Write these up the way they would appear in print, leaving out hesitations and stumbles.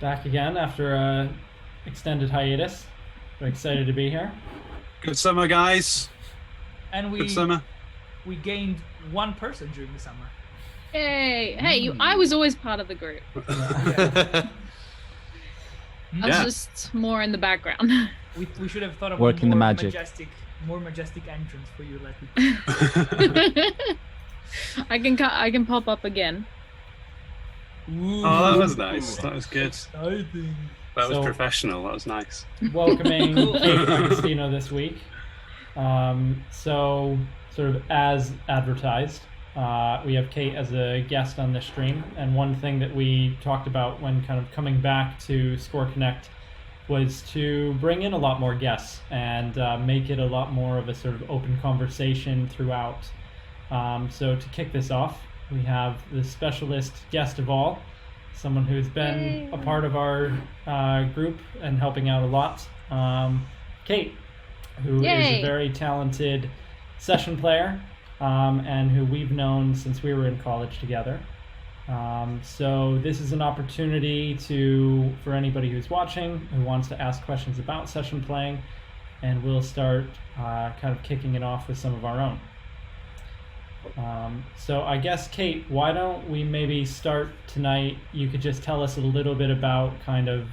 Back again after a extended hiatus. We're excited to be here. Good summer, guys. And Good we summer. we gained one person during the summer. Yay! Hey, I was always part of the group. I was Yeah. just more in the background. We should have thought of Working the a magic. more majestic entrance for you, like I can pop up again. Oh, that was nice. That was good. Exciting. That was So- professional. That was nice. Welcoming Kate Agostino this week. So, sort of as advertised, we have Kate as a guest on this stream. And one thing that we talked about when kind of coming back to Score Connect was to bring in a lot more guests and make it a lot more of a sort of open conversation throughout. So to kick this off, we have the specialist guest of all, someone who's been a part of our group and helping out a lot, Kate, who is Yay. a very talented session player and who we've known since we were in college together. So this is an opportunity for anybody who's watching who wants to ask questions about session playing, and we'll start kind of kicking it off with some of our own. So I guess, Kate, why don't we maybe start tonight? You could just tell us a little bit about kind of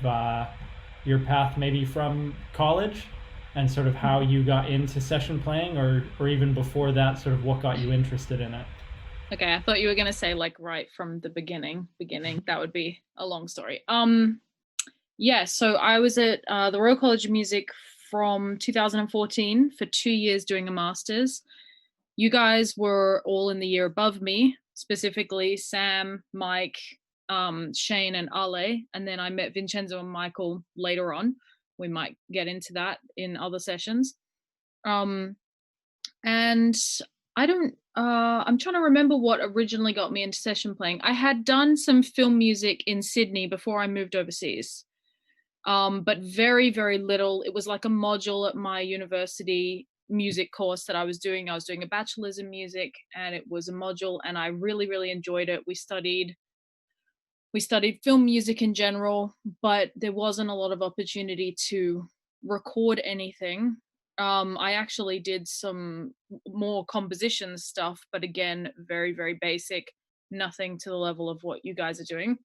your path maybe from college and sort of how you got into session playing, or even before that, sort of what got you interested in it. Okay, I thought you were gonna say like right from the beginning. That would be a long story. Yeah, so I was at the Royal College of Music from 2014 for 2 years doing a master's. You guys were all in the year above me, specifically Sam, Mike, Shane, and Ale. And then I met Vincenzo and Michael later on. We might get into that in other sessions. And I don't, I'm trying to remember what originally got me into session playing. I had done some film music in Sydney before I moved overseas. But very, very little. It was like a module at my university music course that I was doing. I was doing a bachelor's in music, and it was a module, and I really, really enjoyed it. We studied film music in general, but there wasn't a lot of opportunity to record anything. I actually did some more composition stuff, but again, very, very basic, nothing to the level of what you guys are doing.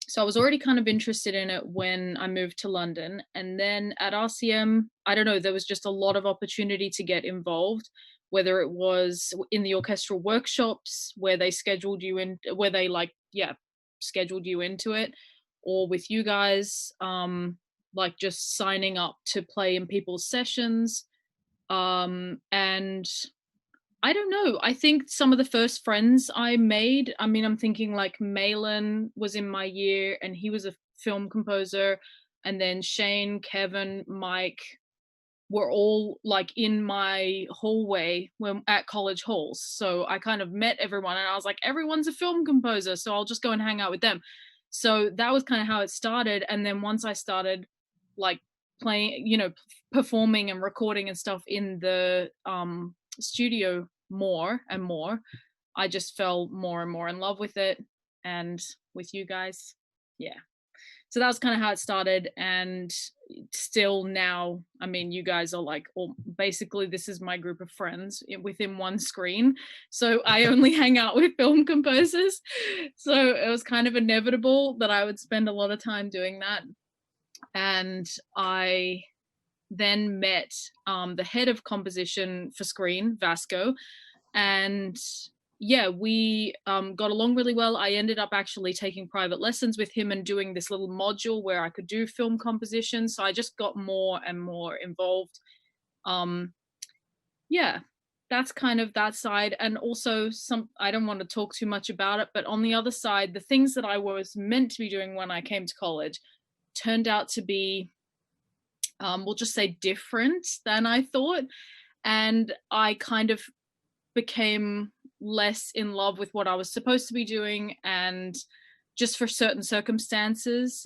So I was already kind of interested in it when I moved to London. And then at RCM, I don't know, there was just a lot of opportunity to get involved, whether it was in the orchestral workshops where they scheduled you in, where they scheduled you into it, or with you guys, like just signing up to play in people's sessions. And I don't know. I think some of the first friends I made, I mean, I'm thinking like Malin was in my year and he was a film composer. And then Shane, Kevin, Mike were all like in my hallway when at college halls. So I kind of met everyone and I was like, everyone's a film composer, so I'll just go and hang out with them. So that was kind of how it started. And then once I started like playing, performing and recording and stuff in the studio more and more, I just fell more and more in love with it and with you guys. Yeah. So that was kind of how it started. And still now, I mean, you guys are like, basically this is my group of friends within one screen. So I only hang out with film composers. So it was kind of inevitable that I would spend a lot of time doing that. And I then met the head of composition for screen, Vasco, and yeah, we got along really well. I ended up actually taking private lessons with him and doing this little module where I could do film composition. So I just got more and more involved. Yeah, that's kind of that side. And also I don't want to talk too much about it, but on the other side, the things that I was meant to be doing when I came to college turned out to be we'll just say different than I thought. And I kind of became less in love with what I was supposed to be doing, and just for certain circumstances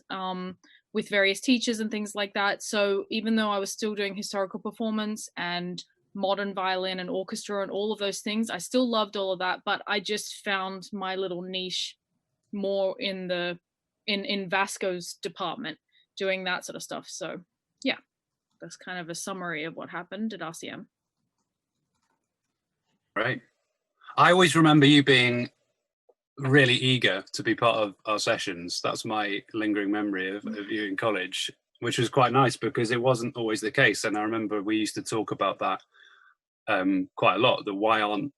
with various teachers and things like that. So even though I was still doing historical performance and modern violin and orchestra and all of those things, I still loved all of that, but I just found my little niche more in the in Vasco's department doing that sort of stuff. So yeah, that's kind of a summary of what happened at RCM. Right. I always remember you being really eager to be part of our sessions. That's my lingering memory of you in college, which was quite nice because it wasn't always the case. And I remember we used to talk about that quite a lot, that why aren't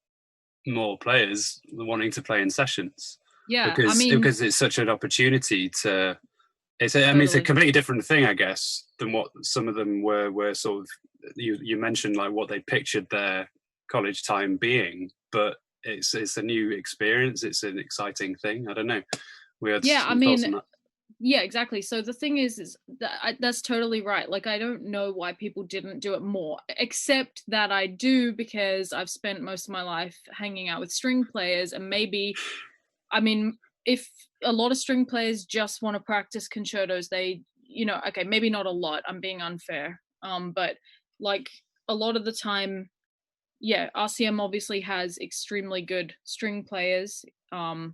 more players wanting to play in sessions? Yeah, because it's such an opportunity to. It's a completely different thing, I guess, than what some of them were sort of. You mentioned like what they pictured their college time being, but it's a new experience. It's an exciting thing. I don't know. We had thoughts on that. Yeah, exactly. So the thing is that's totally right. Like, I don't know why people didn't do it more, except that I do, because I've spent most of my life hanging out with string players, and maybe, I mean, if a lot of string players just want to practice concertos, they, okay, maybe not a lot, I'm being unfair. But like a lot of the time, yeah, RCM obviously has extremely good string players, of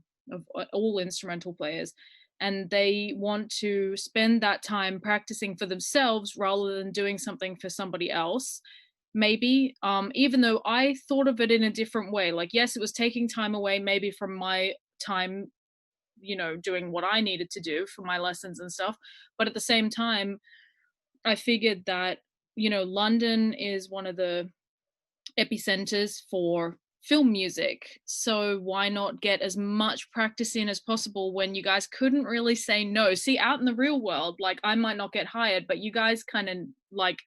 all instrumental players, and they want to spend that time practicing for themselves rather than doing something for somebody else. Maybe, even though I thought of it in a different way. Like, yes, it was taking time away maybe from my time, doing what I needed to do for my lessons and stuff. But at the same time, I figured that, London is one of the epicenters for film music, so why not get as much practice in as possible when you guys couldn't really say no? See, out in the real world, like, I might not get hired, but you guys kind of, like,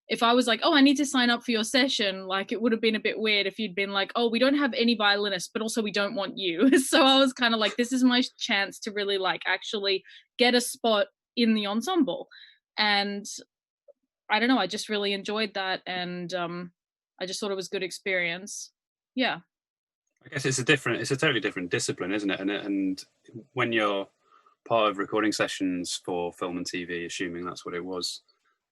if I was like, oh, I need to sign up for your session, like, it would have been a bit weird if you'd been like, oh, we don't have any violinists, but also we don't want you. So I was kind of like, this is my chance to really, like, actually get a spot in the ensemble. And I don't know, I just really enjoyed that, and I just thought it was a good experience. Yeah. I guess it's a totally different discipline, isn't it? And when you're part of recording sessions for film and TV, assuming that's what it was,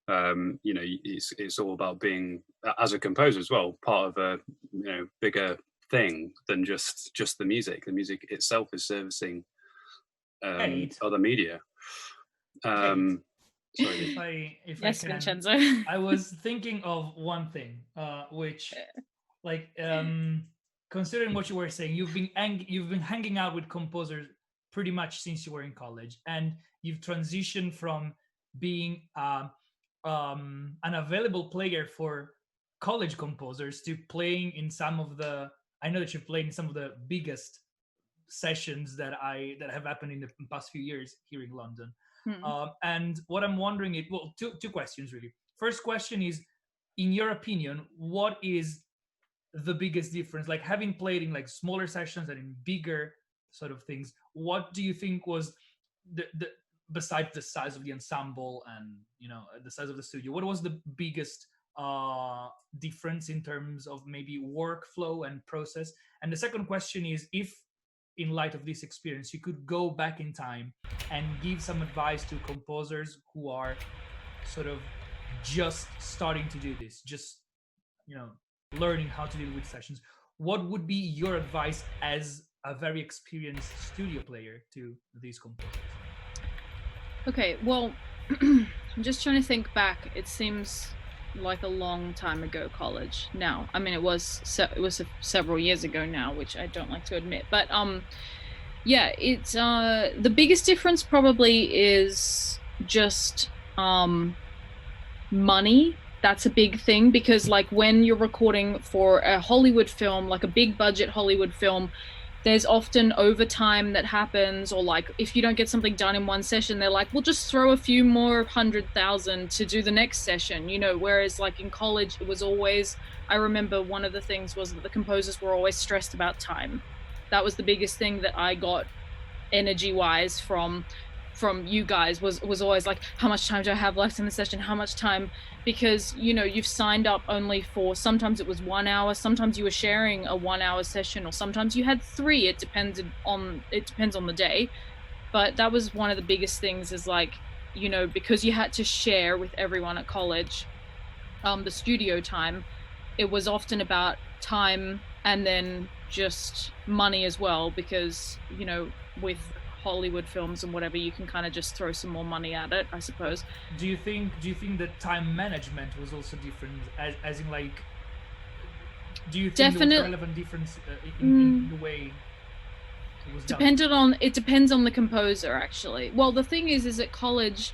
it's all about being, as a composer as well, part of a bigger thing than just the music. The music itself is servicing other media. Sorry. If yes, I can, Vincenzo. I was thinking of one thing, which, like, considering what you were saying, you've been hanging out with composers pretty much since you were in college, and you've transitioned from being an available player for college composers to playing in some of the. I know that you've played in some of the biggest sessions that have happened in the past few years here in London. And what I'm wondering is, well, two questions really. First question is, in your opinion, what is the biggest difference? Like, having played in like smaller sessions and in bigger sort of things, what do you think was the besides the size of the ensemble and the size of the studio, what was the biggest difference in terms of maybe workflow and process? And the second question is, if in light of this experience you could go back in time and give some advice to composers who are sort of just starting to do this, just learning how to deal with sessions, what would be your advice as a very experienced studio player to these composers? Okay, well, I'm just trying to think back. It seems like a long time ago, college. Now, I mean, it was several years ago now, which I don't like to admit. But yeah, it's the biggest difference probably is just money. That's a big thing, because like when you're recording for a Hollywood film, like a big budget Hollywood film, there's often overtime that happens, or like if you don't get something done in one session, they're like, we'll just throw a few more 100,000 to do the next session, whereas like in college, it was always, I remember one of the things was that the composers were always stressed about time. That was the biggest thing that I got energy wise from you guys was always like, how much time do I have left in the session? How much time? Because, you've signed up only for, sometimes it was 1 hour, sometimes you were sharing a 1 hour session, or sometimes you had 3. It depends on the day. But that was one of the biggest things, is like, because you had to share with everyone at college, the studio time, it was often about time and then just money as well, because, with Hollywood films and whatever, you can kind of just throw some more money at it, I suppose. Do you think that time management was also different, as in like, do you think there was a relevant difference in the way it was done? It depends on the composer, actually. Well, the thing is at college,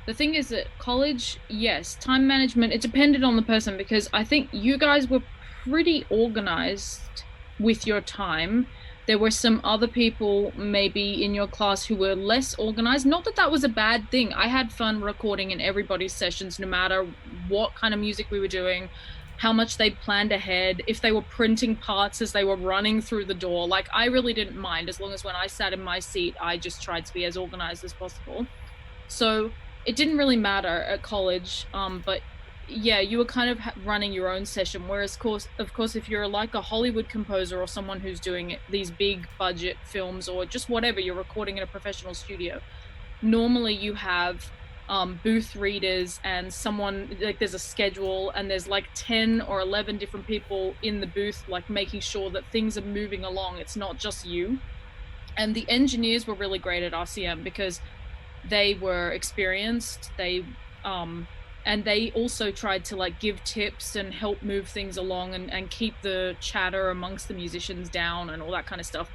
the thing is at college, yes, time management, it depended on the person, because I think you guys were pretty organized with your time. There were some other people maybe in your class who were less organized. Not that that was a bad thing. I had fun recording in everybody's sessions, no matter what kind of music we were doing, how much they planned ahead, if they were printing parts as they were running through the door. Like, I really didn't mind, as long as when I sat in my seat, I just tried to be as organized as possible. So it didn't really matter at college, but yeah, you were kind of running your own session. Whereas, of course, if you're like a Hollywood composer or someone who's doing these big budget films or just whatever, you're recording in a professional studio, normally you have booth readers and someone, like, there's a schedule and there's like 10 or 11 different people in the booth, like making sure that things are moving along. It's not just you. And the engineers were really great at RCM because they were experienced. And they also tried to like give tips and help move things along and keep the chatter amongst the musicians down and all that kind of stuff.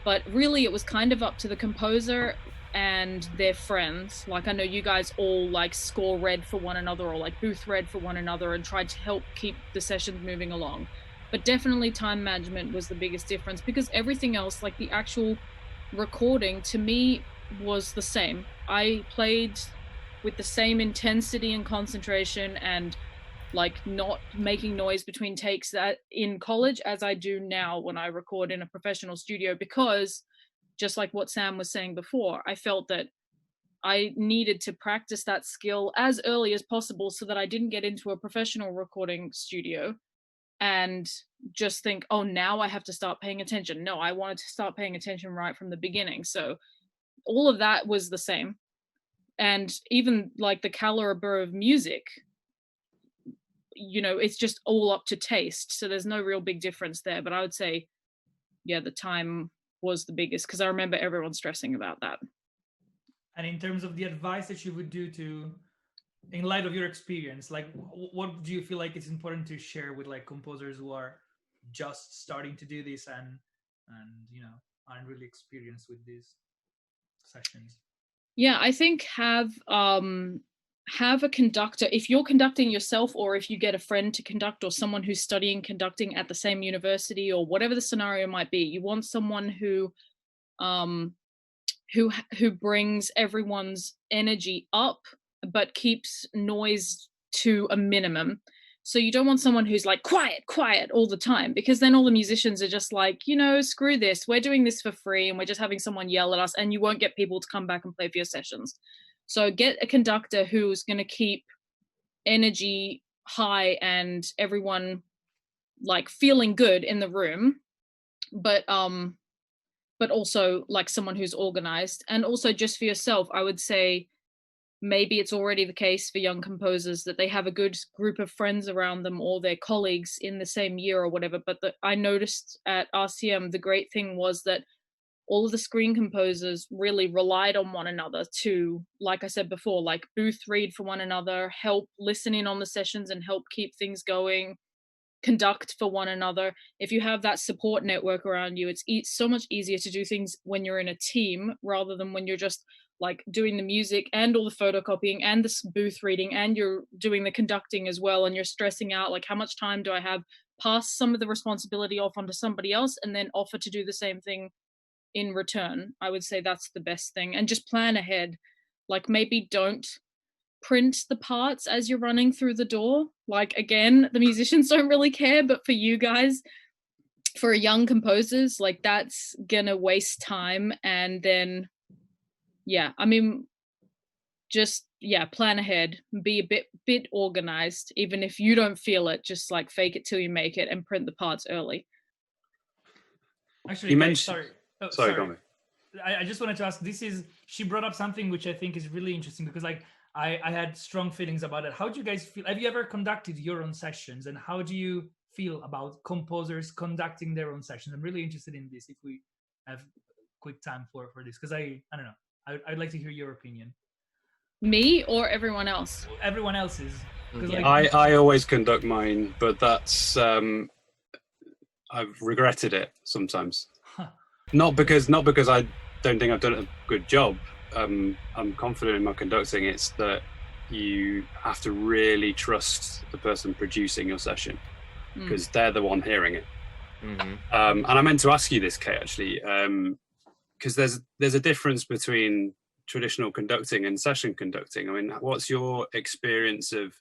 But really it was kind of up to the composer and their friends. Like, I know you guys all like score read for one another or like booth read for one another and tried to help keep the sessions moving along. But definitely time management was the biggest difference, because everything else, like the actual recording, to me was the same. I played with the same intensity and concentration and like not making noise between takes that in college as I do now when I record in a professional studio, because just like what Sam was saying before, I felt that I needed to practice that skill as early as possible so that I didn't get into a professional recording studio and just think, oh, now I have to start paying attention. No, I wanted to start paying attention right from the beginning. So all of that was the same. And even like the caliber of music, you know, it's just all up to taste. So there's no real big difference there. But I would say, yeah, the time was the biggest, because I remember everyone stressing about that. And in terms of the advice that you would do to, in light of your experience, like what do you feel like it's important to share with like composers who are just starting to do this and you know, aren't really experienced with these sessions? Yeah, I think have a conductor. If you're conducting yourself, or if you get a friend to conduct, or someone who's studying conducting at the same university, or whatever the scenario might be, you want someone who brings everyone's energy up but keeps noise to a minimum. So you don't want someone who's like quiet all the time, because then all the musicians are just like, you know, screw this, we're doing this for free and we're just having someone yell at us, and you won't get people to come back and play for your sessions. So get a conductor who's going to keep energy high and everyone like feeling good in the room, but also like someone who's organized. And also just for yourself, I would say maybe it's already the case for young composers that they have a good group of friends around them or their colleagues in the same year or whatever. But I noticed at RCM, the great thing was that all of the screen composers really relied on one another to, like I said before, like booth read for one another, help listen in on the sessions and help keep things going, conduct for one another. If you have that support network around you, it's so much easier to do things when you're in a team rather than when you're just like doing the music and all the photocopying and the booth reading and you're doing the conducting as well, and you're stressing out like, how much time do I have? Pass some of the responsibility off onto somebody else and then offer to do the same thing in return. I would say that's the best thing. And just plan ahead. Like, maybe don't print the parts as you're running through the door. Like, again, the musicians don't really care, but for you guys, for young composers, like, that's gonna waste time. And then plan ahead, be a bit organized. Even if you don't feel it, just like fake it till you make it and print the parts early. Actually, sorry. I just wanted to ask, she brought up something which I think is really interesting, because like I had strong feelings about it. How do you guys feel? Have you ever conducted your own sessions, and how do you feel about composers conducting their own sessions. I'm really interested in this. If we have quick time for this, because I don't know. I'd like to hear your opinion. Me or everyone else? Everyone else's. I always conduct mine, but that's I've regretted it sometimes. Not because I don't think I've done a good job. I'm confident in my conducting. It's that you have to really trust the person producing your session, because they're the one hearing it. And I meant to ask you this, Kate, actually, because there's a difference between traditional conducting and session conducting. I mean, what's your experience of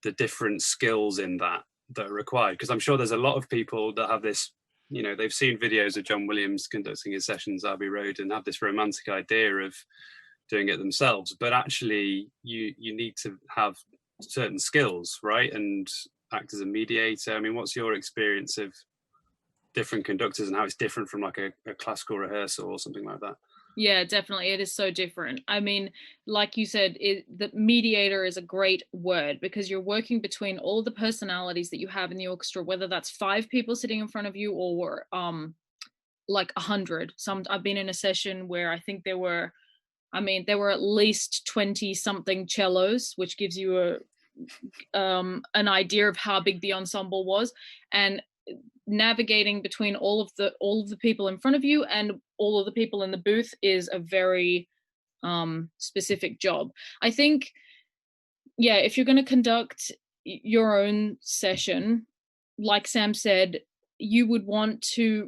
the different skills in that are required? Because I'm sure there's a lot of people that have this, you know, they've seen videos of John Williams conducting his sessions at Abbey Road and have this romantic idea of doing it themselves, but actually you need to have certain skills, right, and act as a mediator. I mean, what's your experience of different conductors and how it's different from like a classical rehearsal or something like that? Yeah, definitely. It is so different. I mean, like you said, the mediator is a great word, because you're working between all the personalities that you have in the orchestra, whether that's 5 people sitting in front of you or like 100. I've been in a session where I think there were at least 20 something cellos, which gives you an idea of how big the ensemble was, and navigating between all of the people in front of you and all of the people in the booth is a very specific job. I think, yeah, if you're going to conduct your own session, like Sam said, you would want to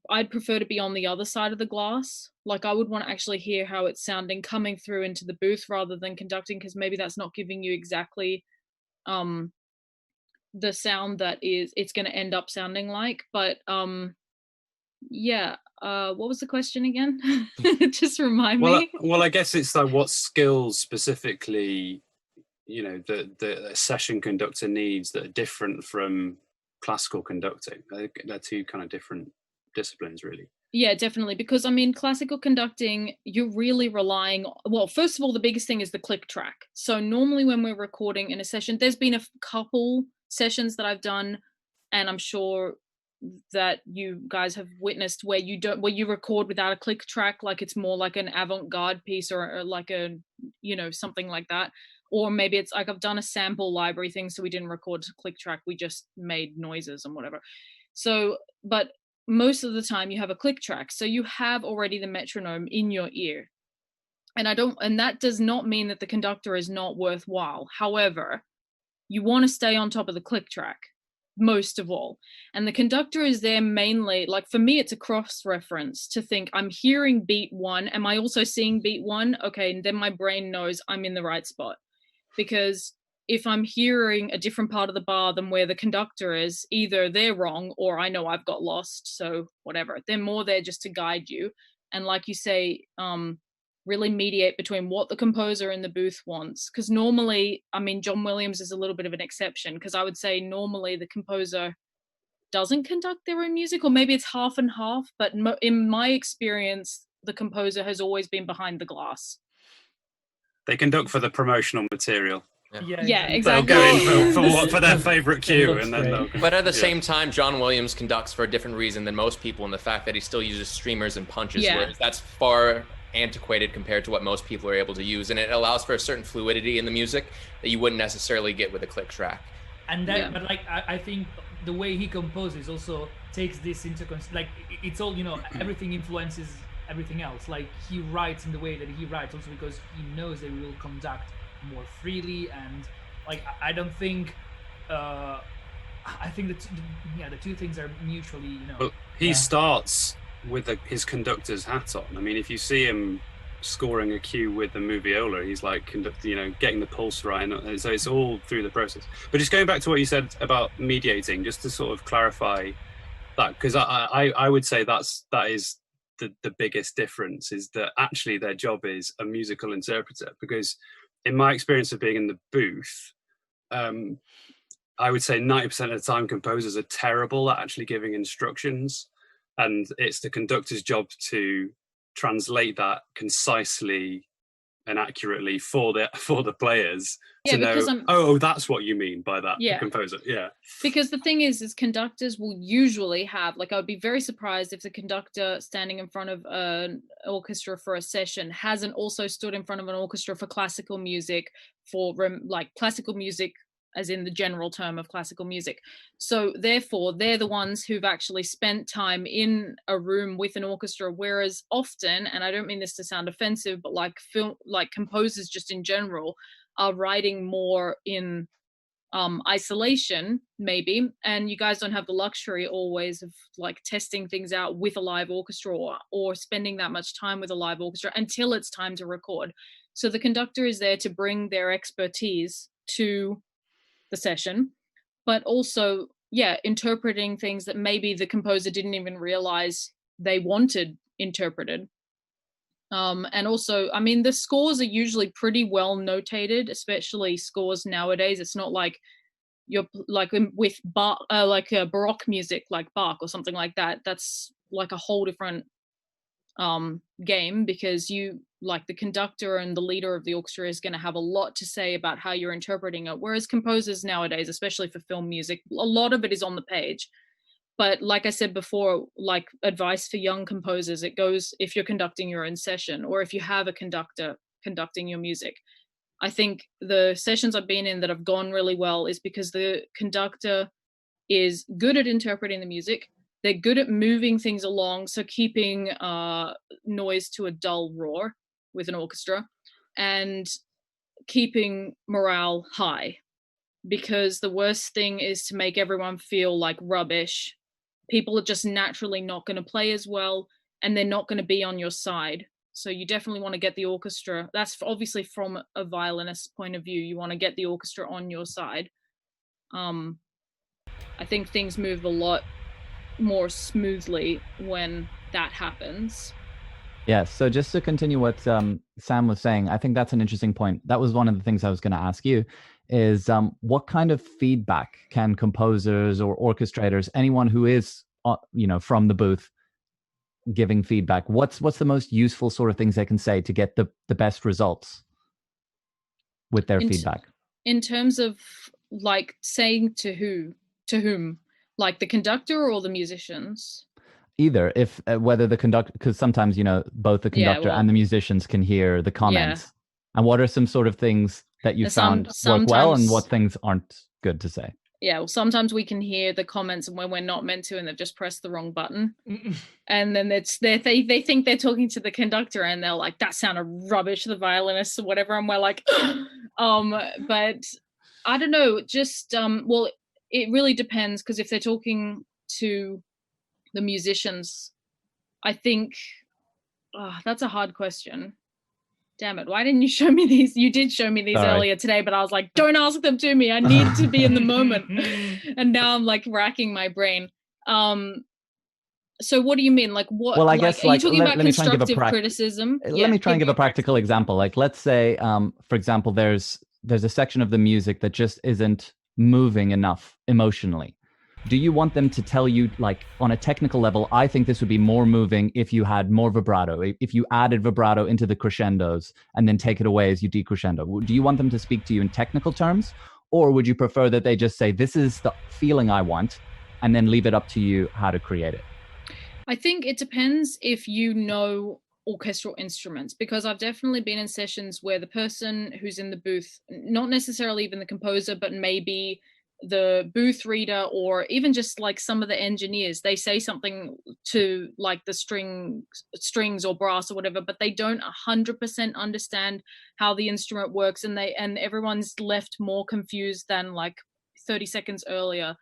I'd prefer to be on the other side of the glass. Like, I would want to actually hear how it's sounding coming through into the booth rather than conducting, because maybe that's not giving you exactly the sound that it's going to end up sounding like. But what was the question again? Just remind me. Well, I guess it's like, what skills specifically, you know, the session conductor needs that are different from classical conducting. They're two kind of different disciplines, really. Yeah, definitely. Because I mean, classical conducting, you're really relying, well, first of all, the biggest thing is the click track. So normally when we're recording in a session, there's been a couple sessions that I've done, and I'm sure that you guys have witnessed, where you record without a click track, like it's more like an avant-garde piece or like a, you know, something like that. Or maybe it's like I've done a sample library thing, so we didn't record to click track, we just made noises and whatever. So, but most of the time you have a click track, so you have already the metronome in your ear. And that does not mean that the conductor is not worthwhile. However, you want to stay on top of the click track most of all. And the conductor is there mainly, like for me, it's a cross reference to think, I'm hearing beat 1. Am I also seeing beat 1? Okay, and then my brain knows I'm in the right spot. Because if I'm hearing a different part of the bar than where the conductor is, either they're wrong or I know I've got lost. So whatever, they're more there just to guide you. And like you say, really mediate between what the composer in the booth wants. Because normally, I mean, John Williams is a little bit of an exception, because I would say normally the composer doesn't conduct their own music, or maybe it's half and half. But in my experience, the composer has always been behind the glass. They conduct for the promotional material. Yeah, exactly. They'll go in for their favorite cue, and then But at the same time, John Williams conducts for a different reason than most people, in the fact that he still uses streamers and punches. Whereas that's far antiquated compared to what most people are able to use, and it allows for a certain fluidity in the music that you wouldn't necessarily get with a click track. And that, but like I think the way he composes also takes this into like it's all, you know, everything influences everything else. Like he writes in the way that he writes also because he knows that he will conduct more freely, and like I don't think I think the two things are mutually, you know. Well, he starts with his conductor's hat on. I mean, if you see him scoring a cue with the moviola, he's like conducting, you know, getting the pulse right, and so it's all through the process. But just going back to what you said about mediating, just to sort of clarify that, because I would say that is the biggest difference, is that actually their job is a musical interpreter. Because in my experience of being in the booth, I would say 90% of the time composers are terrible at actually giving instructions, and it's the conductor's job to translate that concisely and accurately for the players Yeah, to know, because that's what you mean by that, Yeah. the composer. Yeah. Because the thing is conductors will usually have, like, I would be very surprised if the conductor standing in front of an orchestra for a session hasn't also stood in front of an orchestra for classical music, for like classical music as in the general term of classical music. So therefore, they're the ones who've actually spent time in a room with an orchestra, whereas often, and I don't mean this to sound offensive, but like composers just in general are writing more in isolation maybe, and you guys don't have the luxury always of like testing things out with a live orchestra or spending that much time with a live orchestra until it's time to record. So the conductor is there to bring their expertise to the session, but also interpreting things that maybe the composer didn't even realize they wanted interpreted. And also, I mean, the scores are usually pretty well notated, especially scores nowadays. It's not like you're like with Baroque music, like Bach or something like that. That's like a whole different game, because you, like, the conductor and the leader of the orchestra is going to have a lot to say about how you're interpreting it. Whereas composers nowadays, especially for film music, a lot of it is on the page. But like I said before, like advice for young composers, it goes if you're conducting your own session or if you have a conductor conducting your music. I think the sessions I've been in that have gone really well is because the conductor is good at interpreting the music. They're good at moving things along, so keeping noise to a dull roar with an orchestra and keeping morale high. Because the worst thing is to make everyone feel like rubbish. People are just naturally not going to play as well, and they're not going to be on your side. So you definitely want to get the orchestra. That's obviously from a violinist's point of view. You want to get the orchestra on your side. I think things move a lot more smoothly when that happens. Yeah, so just to continue what Sam was saying, I think that's an interesting point. That was one of the things I was going to ask you, is what kind of feedback can composers or orchestrators, anyone who is from the booth giving feedback, what's the most useful sort of things they can say to get the best results with their feedback? In terms of like saying to whom, like the conductor or the musicians? Either, if whether the conductor, because sometimes both the conductor and the musicians can hear the comments. Yeah. And what are some sort of things that you found work well, and what things aren't good to say? Yeah, well, sometimes we can hear the comments when we're not meant to, and they've just pressed the wrong button. And then they think they're talking to the conductor, and they're like, "That sounded rubbish," the violinist or whatever, and we're like, but I don't know. Just well, it really depends, because if they're talking to the musicians, I think that's a hard question. Damn it, why didn't you show me these? You did show me these earlier today, but I was like, don't ask them to me. I need to be in the moment. And now I'm like racking my brain. So what do you mean? Like what? Well, I guess are you talking about constructive criticism? Let me try and give a practical example. Like, let's say, for example, there's a section of the music that just isn't moving enough emotionally. Do you want them to tell you, like, on a technical level, I think this would be more moving if you had more vibrato, if you added vibrato into the crescendos and then take it away as you decrescendo? Do you want them to speak to you in technical terms, or would you prefer that they just say, this is the feeling I want, and then leave it up to you how to create it? I think it depends if you know orchestral instruments, because I've definitely been in sessions where the person who's in the booth, not necessarily even the composer, but maybe the booth reader or even just like some of the engineers, they say something to like the strings or brass or whatever, but they don't 100% understand how the instrument works, and everyone's left more confused than like 30 seconds earlier,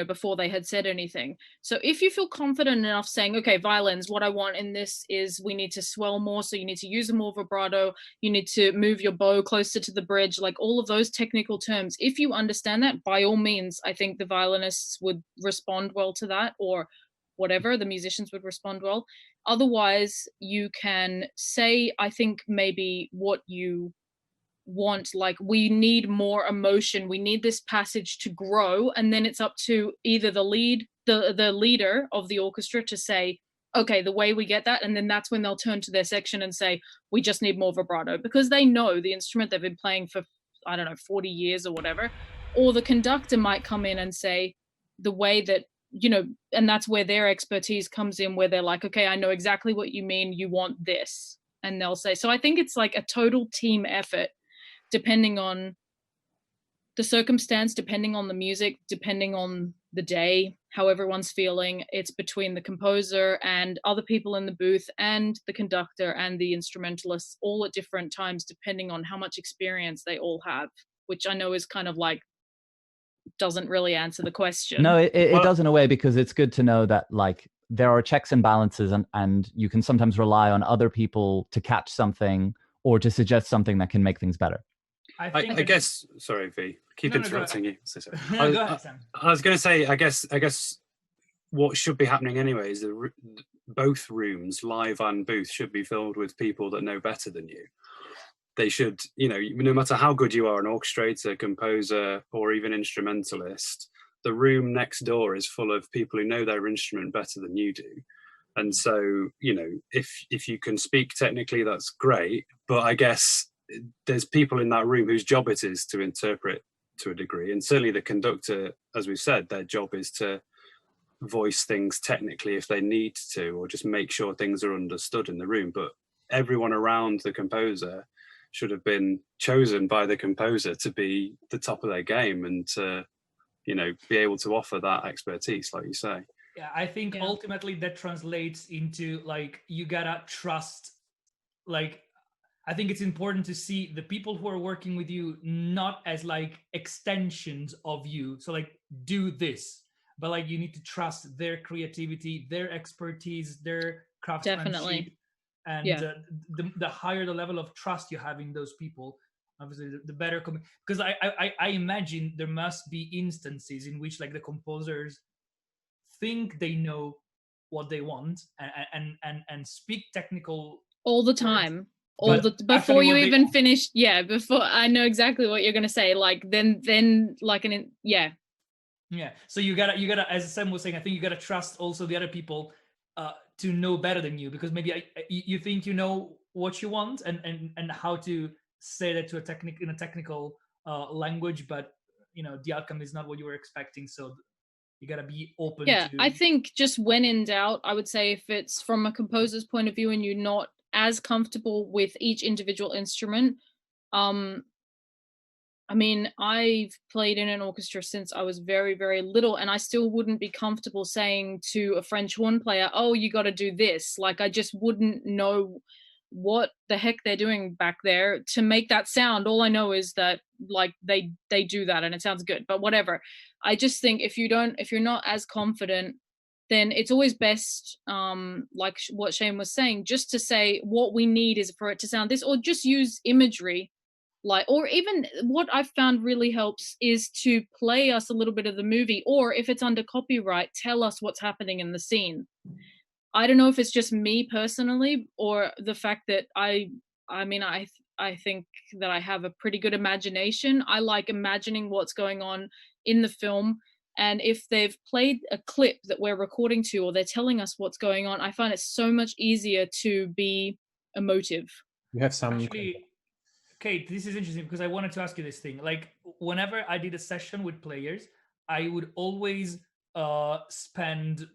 before they had said anything. So if you feel confident enough saying, okay, violins, what I want in this is we need to swell more, so you need to use more vibrato, you need to move your bow closer to the bridge, like all of those technical terms, if you understand that, by all means, I think the violinists would respond well to that, or whatever, the musicians would respond well. Otherwise, you can say, I think maybe what you want, like, we need more emotion, we need this passage to grow, and then it's up to either the leader of the orchestra to say, okay, the way we get that, and then that's when they'll turn to their section and say, we just need more vibrato, because they know the instrument they've been playing for, I don't know, 40 years or whatever. Or the conductor might come in and say, the way that, you know, and that's where their expertise comes in, where they're like, okay, I know exactly what you mean, you want this. And they'll say, so I think it's like a total team effort, depending on the circumstance, depending on the music, depending on the day, how everyone's feeling. It's between the composer and other people in the booth and the conductor and the instrumentalists, all at different times, depending on how much experience they all have, which I know is kind of like, doesn't really answer the question. No, it does in a way, because it's good to know that like there are checks and balances, and you can sometimes rely on other people to catch something or to suggest something that can make things better. I guess, sorry, V, keep interrupting you. So sorry. No, go ahead, Sam. I was going to say, I guess what should be happening anyway is both rooms, live and booth, should be filled with people that know better than you. They should, you know, no matter how good you are, an orchestrator, composer, or even instrumentalist, the room next door is full of people who know their instrument better than you do. And so, you know, if you can speak technically, that's great. But I guess there's people in that room whose job it is to interpret to a degree. And certainly the conductor, as we've said, their job is to voice things technically if they need to, or just make sure things are understood in the room. But everyone around the composer should have been chosen by the composer to be the top of their game and to, you know, be able to offer that expertise, like you say. Yeah, I think ultimately that translates into like, you gotta trust, like, I think it's important to see the people who are working with you not as like extensions of you. So like, do this, but like you need to trust their creativity, their expertise, their craftsmanship. Definitely. And the higher the level of trust you have in those people, obviously the better. Because I imagine there must be instances in which like the composers think they know what they want and speak technical all the words. time. Before you even finish, before I know exactly what you're gonna say, like then like yeah. So you gotta, as Sam was saying, I think you gotta trust also the other people to know better than you, because maybe you think you know what you want and how to say that to in a technical language, but you know the outcome is not what you were expecting. So you gotta be open. Yeah, I think just when in doubt, I would say if it's from a composer's point of view and you're not as comfortable with each individual instrument, I mean, I've played in an orchestra since I was very, very little, and I still wouldn't be comfortable saying to a French horn player, oh, you got to do this. Like, I just wouldn't know what the heck they're doing back there to make that sound. All I know is that like they do that and it sounds good, but whatever. I just think if you're not as confident, then it's always best, like what Shane was saying, just to say what we need is for it to sound this, or just use imagery. Like, or even what I've found really helps is to play us a little bit of the movie, or if it's under copyright, tell us what's happening in the scene. I don't know if it's just me personally, or the fact that I think that I have a pretty good imagination. I like imagining what's going on in the film. And if they've played a clip that we're recording to, or they're telling us what's going on, I find it so much easier to be emotive. You have some... Actually, Kate, this is interesting because I wanted to ask you this thing. Like, whenever I did a session with players, I would always spend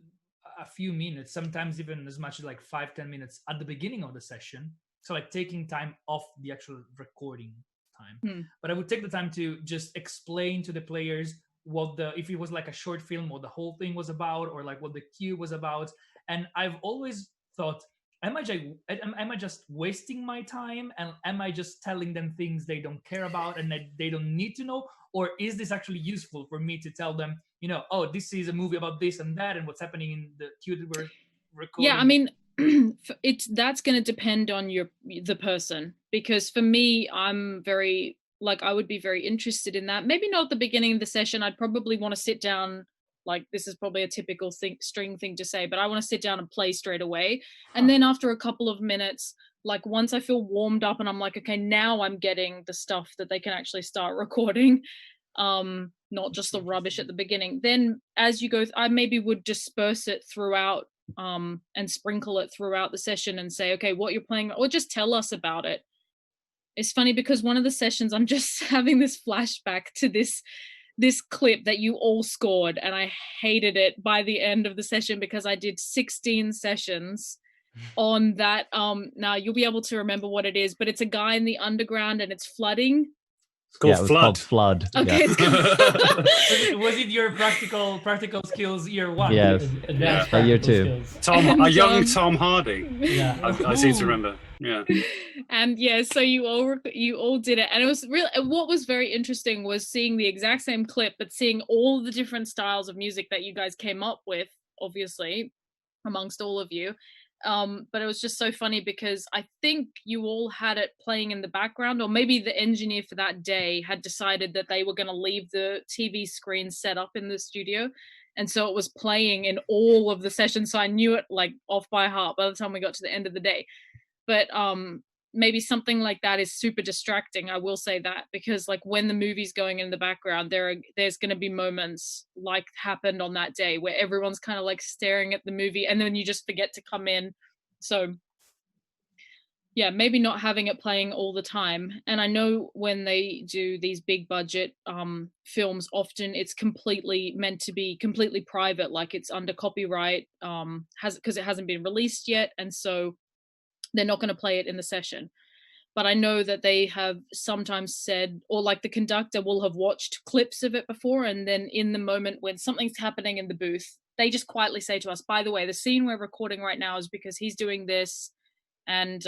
a few minutes, sometimes even as much as like 5-10 minutes at the beginning of the session. So like taking time off the actual recording time. But I would take the time to just explain to the players what if it was like a short film, what the whole thing was about, or like what the cue was about. And I've always thought, am I just wasting my time, and am I just telling them things they don't care about and that they don't need to know? Or is this actually useful for me to tell them, you know, oh, this is a movie about this and that, and what's happening in the cue that we're recording? Yeah, I mean, that's going to depend on the person, because for me, I'm very, like, I would be very interested in that. Maybe not at the beginning of the session. I'd probably want to sit down. Like, this is probably a typical string thing to say, but I want to sit down and play straight away. And then after a couple of minutes, like once I feel warmed up and I'm like, okay, now I'm getting the stuff that they can actually start recording, not just the rubbish at the beginning. Then as you go, I maybe would disperse it throughout and sprinkle it throughout the session and say, okay, what you're playing, or just tell us about it. It's funny because one of the sessions, I'm just having this flashback to this clip that you all scored, and I hated it by the end of the session because I did 16 sessions on that. Now you'll be able to remember what it is, but it's a guy in the underground and it's flooding. It's called it was Flood. called Flood. Okay. Yeah. Was it your practical skills year 1? Yes. Advanced Year practical 2. skills. A young Tom Hardy. Yeah. I seem to remember. Yeah. And yeah, so you all did it, and it was really, what was very interesting was seeing the exact same clip, but seeing all the different styles of music that you guys came up with, obviously, amongst all of you. But it was just so funny because I think you all had it playing in the background, or maybe the engineer for that day had decided that they were going to leave the TV screen set up in the studio. And so it was playing in all of the sessions. So I knew it like off by heart by the time we got to the end of the day. But maybe something like that is super distracting. I will say that, because like when the movie's going in the background, there's going to be moments like happened on that day where everyone's kind of like staring at the movie and then you just forget to come in. So yeah, maybe not having it playing all the time. And I know when they do these big budget films, often it's completely meant to be completely private, like it's under copyright, because it hasn't been released yet, and so they're not going to play it in the session. But I know that they have sometimes said, or like the conductor will have watched clips of it before, and then in the moment when something's happening in the booth, they just quietly say to us, by the way, the scene we're recording right now is because he's doing this. And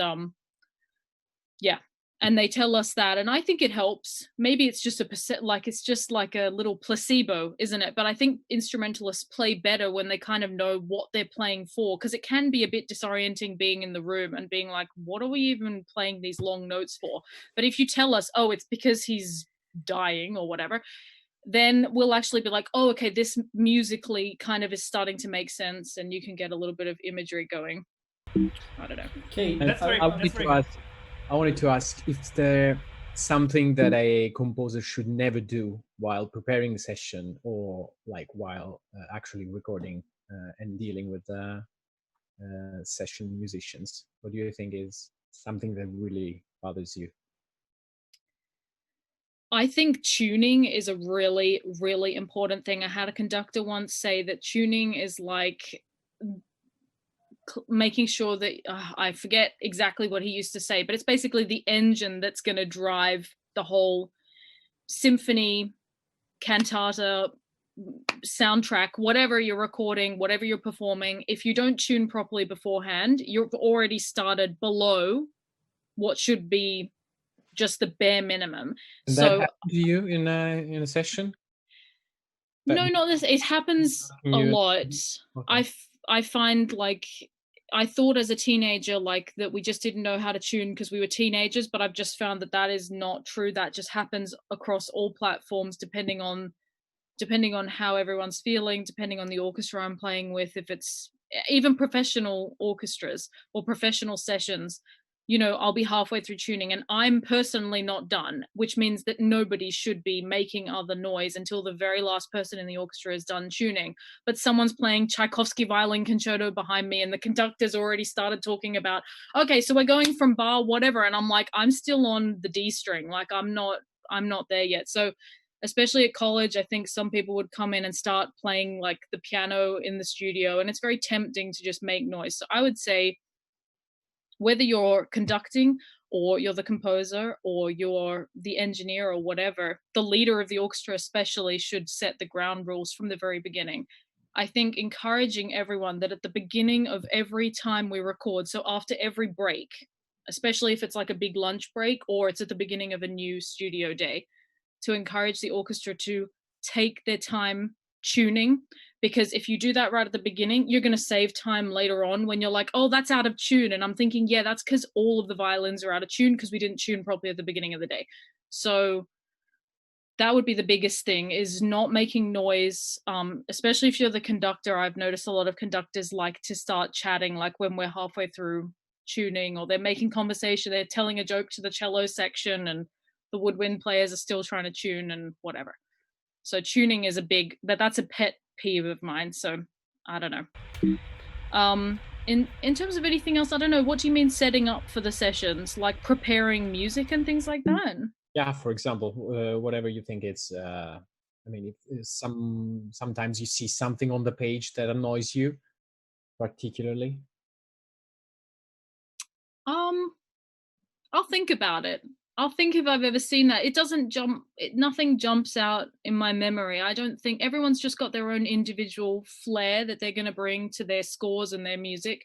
yeah, and they tell us that, and I think it helps. Maybe it's just it's just like a little placebo, isn't it? But I think instrumentalists play better when they kind of know what they're playing for, because it can be a bit disorienting being in the room and being like, what are we even playing these long notes for? But if you tell us, oh, it's because he's dying or whatever, then we'll actually be like, oh, okay, this musically kind of is starting to make sense, and you can get a little bit of imagery going. I don't know. Kate, I wanted to ask if there something that a composer should never do while preparing a session, or like while actually recording and dealing with session musicians. What do you think is something that really bothers you? I think tuning is a really, really important thing. I had a conductor once say that tuning is like making sure that I forget exactly what he used to say, but it's basically the engine that's going to drive the whole symphony, cantata, soundtrack, whatever you're recording, whatever you're performing. If you don't tune properly beforehand, you've already started below what should be just the bare minimum. And that happened to you in a session? No, not this. It happens a lot. Okay. I find, like, I thought as a teenager, like, that we just didn't know how to tune because we were teenagers, but I've just found that that is not true. That just happens across all platforms, depending on how everyone's feeling, depending on the orchestra I'm playing with. If it's even professional orchestras or professional sessions, you know, I'll be halfway through tuning and I'm personally not done, which means that nobody should be making other noise until the very last person in the orchestra is done tuning. But someone's playing Tchaikovsky violin concerto behind me and the conductor's already started talking about, okay, so we're going from bar whatever, and I'm like, I'm still on the D string, like I'm not there yet. So especially at college, I think some people would come in and start playing like the piano in the studio, and it's very tempting to just make noise. So I would say, whether you're conducting or you're the composer or you're the engineer or whatever, the leader of the orchestra especially should set the ground rules from the very beginning. I think encouraging everyone that at the beginning of every time we record, so after every break, especially if it's like a big lunch break or it's at the beginning of a new studio day, to encourage the orchestra to take their time tuning, because if you do that right at the beginning, you're going to save time later on when you're like, oh, that's out of tune. And I'm thinking, yeah, that's because all of the violins are out of tune because we didn't tune properly at the beginning of the day. So that would be the biggest thing, is not making noise, especially if you're the conductor. I've noticed a lot of conductors like to start chatting like when we're halfway through tuning, or they're making conversation, they're telling a joke to the cello section and the woodwind players are still trying to tune and whatever. So tuning is that's a pet peeve of mine. So I don't know. In terms of anything else, I don't know. What do you mean setting up for the sessions, like preparing music and things like that? Yeah, for example, whatever you think it's. I mean, sometimes you see something on the page that annoys you, particularly. I'll think about it. I'll think if I've ever seen that. It doesn't jump. Nothing jumps out in my memory. I don't think everyone's just got their own individual flair that they're going to bring to their scores and their music,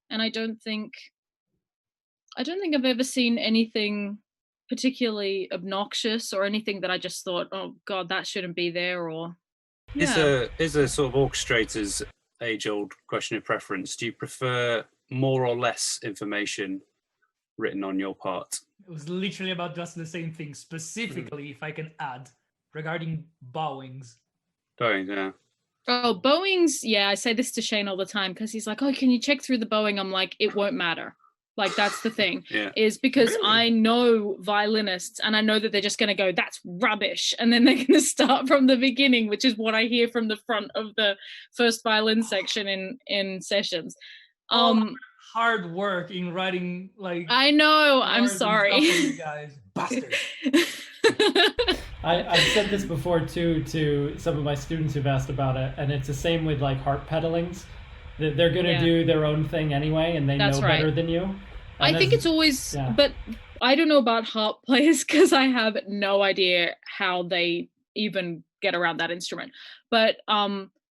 and I don't think I've ever seen anything particularly obnoxious or anything that I just thought, oh God, that shouldn't be there. Or is a sort of orchestrator's age-old question of preference. Do you prefer more or less information written on your part? It was literally about just the same thing. Specifically, if I can add, regarding bowings. Bowing, yeah. Oh, bowings. Yeah, I say this to Shane all the time because he's like, oh, can you check through the bowing? I'm like, it won't matter. Like, that's the thing, is because I know violinists and I know that they're just going to go, that's rubbish. And then they're going to start from the beginning, which is what I hear from the front of the first violin section in sessions. Hard work in writing, like, I know, I'm sorry. You guys, bastards. I've said this before too to some of my students who've asked about it, and it's the same with like harp pedalings. They're going to do their own thing anyway, and they know better than you. I think it's always, but I don't know about harp players because I have no idea how they even get around that instrument. But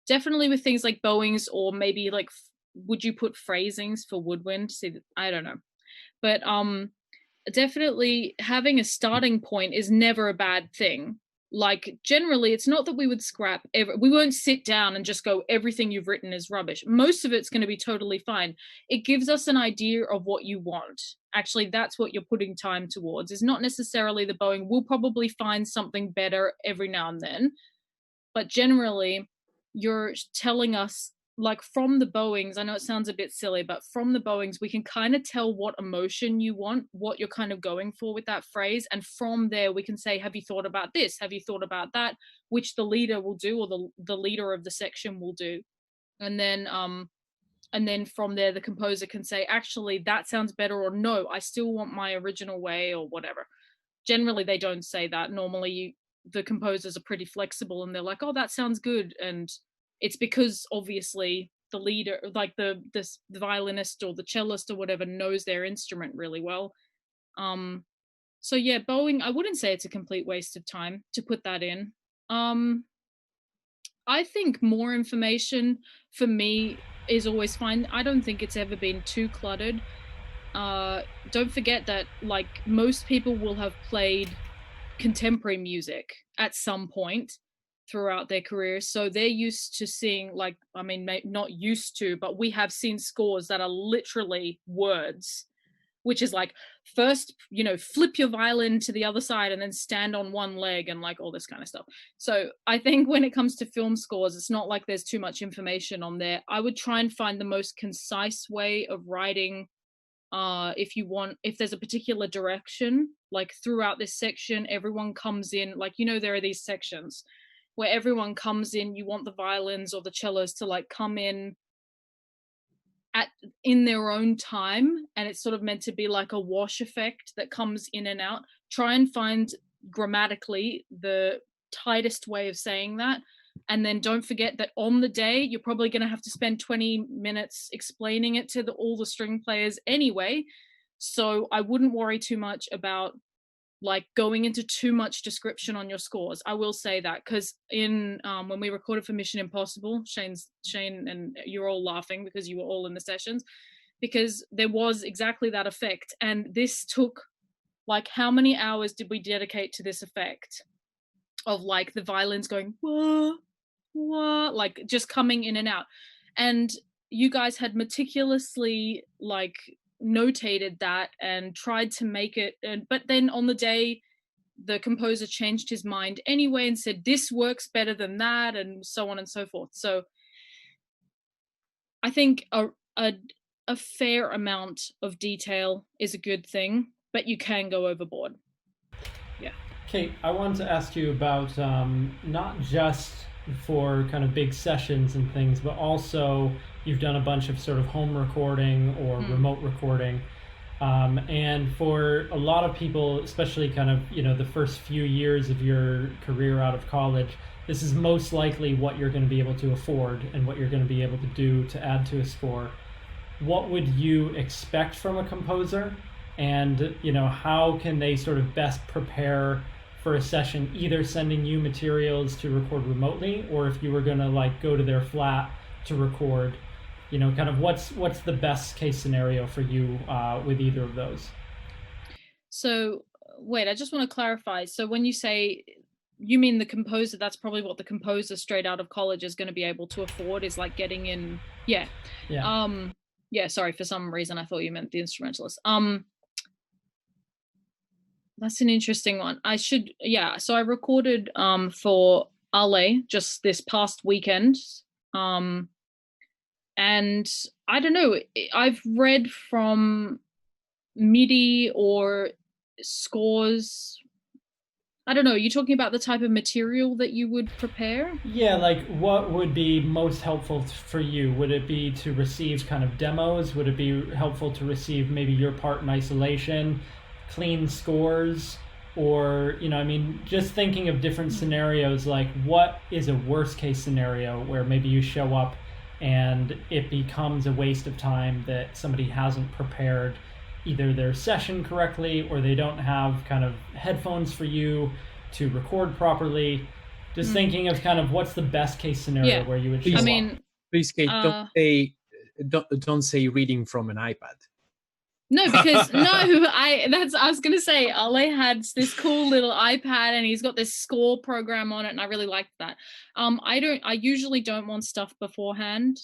definitely with things like bowings, or maybe like, would you put phrasings for woodwind? See, I don't know. But definitely having a starting point is never a bad thing. Like, generally, it's not that we would scrap we won't sit down and just go, everything you've written is rubbish. Most of it's going to be totally fine. It gives us an idea of what you want. Actually, that's what you're putting time towards, is not necessarily the bowing. We'll probably find something better every now and then. But generally, you're telling us, like, from the bowings, I know it sounds a bit silly, but from the bowings, we can kind of tell what emotion you want, what you're kind of going for with that phrase. And from there, we can say, have you thought about this? Have you thought about that? Which the leader will do, or the leader of the section will do. And then from there, the composer can say, actually, that sounds better, or no, I still want my original way, or whatever. Generally, they don't say that. Normally, the composers are pretty flexible and they're like, oh, that sounds good. And it's because obviously the leader, like the violinist or the cellist or whatever, knows their instrument really well. So yeah, bowing, I wouldn't say it's a complete waste of time to put that in. I think more information for me is always fine. I don't think it's ever been too cluttered. Don't forget that, like, most people will have played contemporary music at some point throughout their careers, so they're used to seeing, like, I mean, not used to, but we have seen scores that are literally words, which is like, first, flip your violin to the other side and then stand on one leg and like all this kind of stuff. So I think when it comes to film scores, it's not like there's too much information on there. I would try and find the most concise way of writing. If there's a particular direction, like throughout this section, everyone comes in, like, there are these sections where everyone comes in, you want the violins or the cellos to like come in in their own time, and it's sort of meant to be like a wash effect that comes in and out. Try and find grammatically the tightest way of saying that. And then don't forget that on the day, you're probably going to have to spend 20 minutes explaining it to all the string players anyway. So I wouldn't worry too much about like going into too much description on your scores. I will say that, because in when we recorded for Mission Impossible, Shane and you're all laughing because you were all in the sessions, because there was exactly that effect. And this took, like, how many hours did we dedicate to this effect of like the violins going wah, wah, like just coming in and out. And you guys had meticulously like notated that and tried to make it, but then on the day the composer changed his mind anyway and said this works better than that, and so on and so forth. So I think a fair amount of detail is a good thing, but you can go overboard. Yeah. Kate, I wanted to ask you about not just for kind of big sessions and things, but also you've done a bunch of sort of home recording or remote recording. And for a lot of people, especially kind of, the first few years of your career out of college, this is most likely what you're going to be able to afford and what you're going to be able to do to add to a score. What would you expect from a composer? And, how can they sort of best prepare for a session, either sending you materials to record remotely, or if you were going to like go to their flat to record, kind of what's the best case scenario for you with either of those? So wait, I just want to clarify. So when you say, you mean the composer, that's probably what the composer straight out of college is going to be able to afford, is like getting in. Yeah. Sorry, for some reason I thought you meant the instrumentalist. That's an interesting one. So I recorded for Ale just this past weekend. And I don't know, I've read from MIDI or scores. I don't know, you're talking about the type of material that you would prepare? Yeah, like what would be most helpful for you? Would it be to receive kind of demos? Would it be helpful to receive maybe your part in isolation, clean scores? Or, just thinking of different scenarios, like what is a worst case scenario where maybe you show up and it becomes a waste of time that somebody hasn't prepared either their session correctly, or they don't have kind of headphones for you to record properly. Just thinking of kind of what's the best case scenario where you would show up. Please, Kate, don't say reading from an iPad. No, because I was gonna say, Ale had this cool little iPad and he's got this score program on it, and I really liked that. I usually don't want stuff beforehand.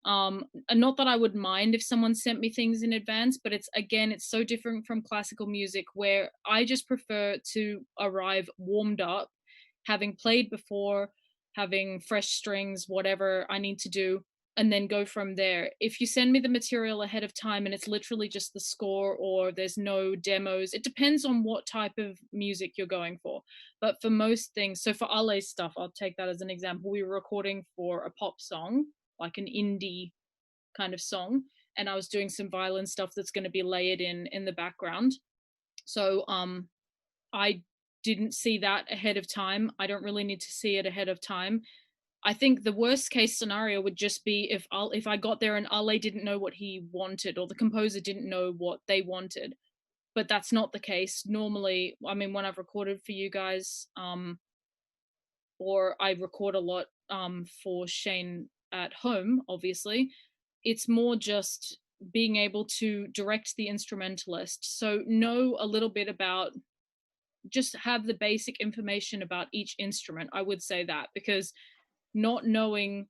And not that I would mind if someone sent me things in advance, but it's so different from classical music, where I just prefer to arrive warmed up, having played before, having fresh strings, whatever I need to do, and then go from there. If you send me the material ahead of time and it's literally just the score, or there's no demos, it depends on what type of music you're going for. But for most things, so for Ale's stuff, I'll take that as an example. We were recording for a pop song, like an indie kind of song, and I was doing some violin stuff that's going to be layered in the background. So I didn't see that ahead of time. I don't really need to see it ahead of time. I think the worst case scenario would just be if I got there and Ale didn't know what he wanted, or the composer didn't know what they wanted. But that's not the case. Normally, when I've recorded for you guys, or I record a lot for Shane at home, obviously, it's more just being able to direct the instrumentalist. So know a little bit about, just have the basic information about each instrument. I would say that, because not knowing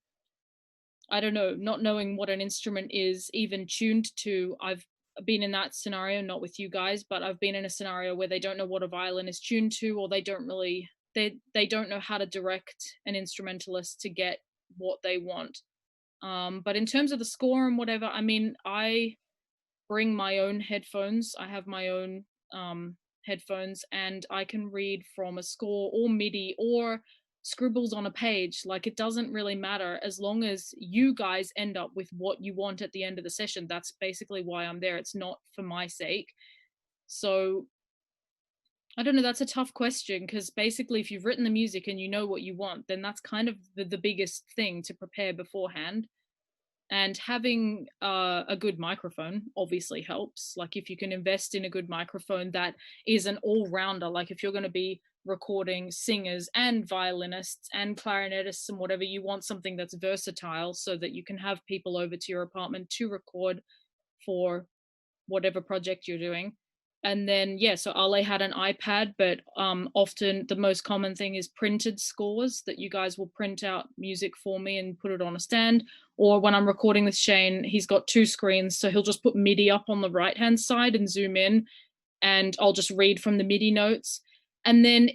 what an instrument is even tuned to, I've been in that scenario, not with you guys, but I've been in a scenario where they don't know what a violin is tuned to, or they don't know how to direct an instrumentalist to get what they want. But in terms of the score and whatever, I bring my own headphones. I have my own headphones, and I can read from a score or MIDI or scribbles on a page. Like, it doesn't really matter, as long as you guys end up with what you want at the end of the session. That's basically why I'm there. It's not for my sake. So I don't know, that's a tough question, because basically if you've written the music and you know what you want, then that's kind of the biggest thing to prepare beforehand. And having a good microphone obviously helps. Like, if you can invest in a good microphone that is an all-rounder, like if you're going to be recording singers and violinists and clarinetists and whatever, you want something that's versatile so that you can have people over to your apartment to record for whatever project you're doing. And then, so Ale had an iPad, but often the most common thing is printed scores, that you guys will print out music for me and put it on a stand. Or when I'm recording with Shane, he's got 2 screens, so he'll just put MIDI up on the right-hand side and zoom in, and I'll just read from the MIDI notes. And then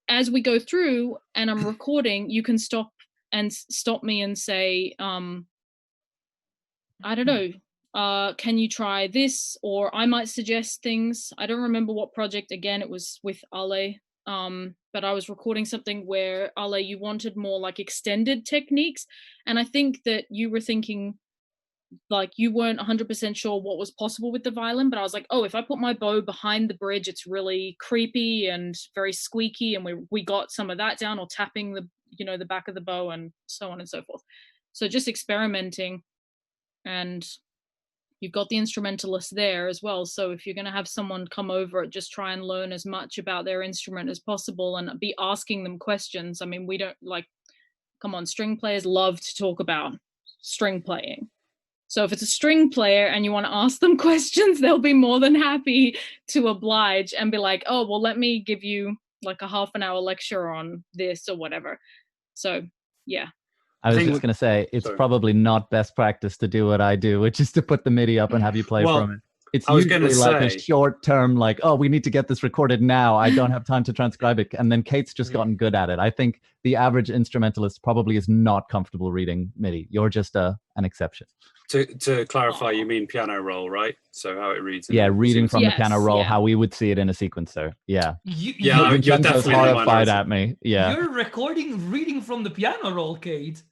as we go through and I'm recording, you can stop me and say, I don't know, can you try this? Or I might suggest things. I don't remember what project, again, it was with Ale. but I was recording something where, Ale, you wanted more like extended techniques. And I think that you were thinking like you weren't 100% sure what was possible with the violin, but I was like, oh, if I put my bow behind the bridge, it's really creepy and very squeaky, and we got some of that down, or tapping the, you know, the back of the bow and so on and so forth. So just experimenting, and you've got the instrumentalist there as well. So if you're going to have someone come over, just try and learn as much about their instrument as possible and be asking them questions. I mean, we don't like, come on, string players love to talk about string playing. So if it's a string player and you want to ask them questions, they'll be more than happy to oblige and be like, oh, well, let me give you like a half an hour lecture on this or whatever. So, yeah. I was just going to say, it's probably not best practice to do what I do, which is to put the MIDI up and have you play from it. It's usually like a short term, like, oh, we need to get this recorded now. I don't have time to transcribe it. And then Kate's just gotten good at it. I think the average instrumentalist probably is not comfortable reading MIDI. You're just an exception. To clarify, you mean piano roll, right? So how it reads. Yeah, reading from the piano roll, how we would see it in a sequencer. Yeah. You're definitely horrified at me. Yeah. You're reading from the piano roll, Kate.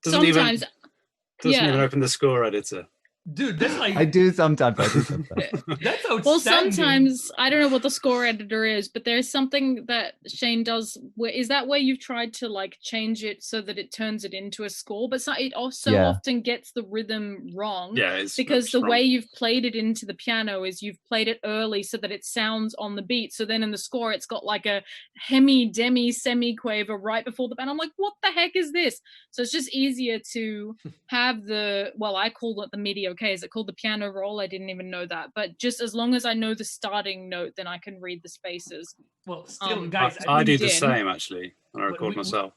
Doesn't even open the score editor. Dude, that's like... I do sometimes. That's outstanding. Well, sometimes, I don't know what the score editor is, but there's something that Shane does. Is that where you've tried to like change it so that it turns it into a score? But it also often gets the rhythm wrong. Yeah, because the way you've played it into the piano is you've played it early so that it sounds on the beat. So then in the score, it's got like a demi, semi-quaver right before the band. I'm like, what the heck is this? So it's just easier to have I called it the MIDI. Okay, is it called the piano roll? I didn't even know that. But just as long as I know the starting note, then I can read the spaces. Well, still, guys, I do the same actually when I record myself.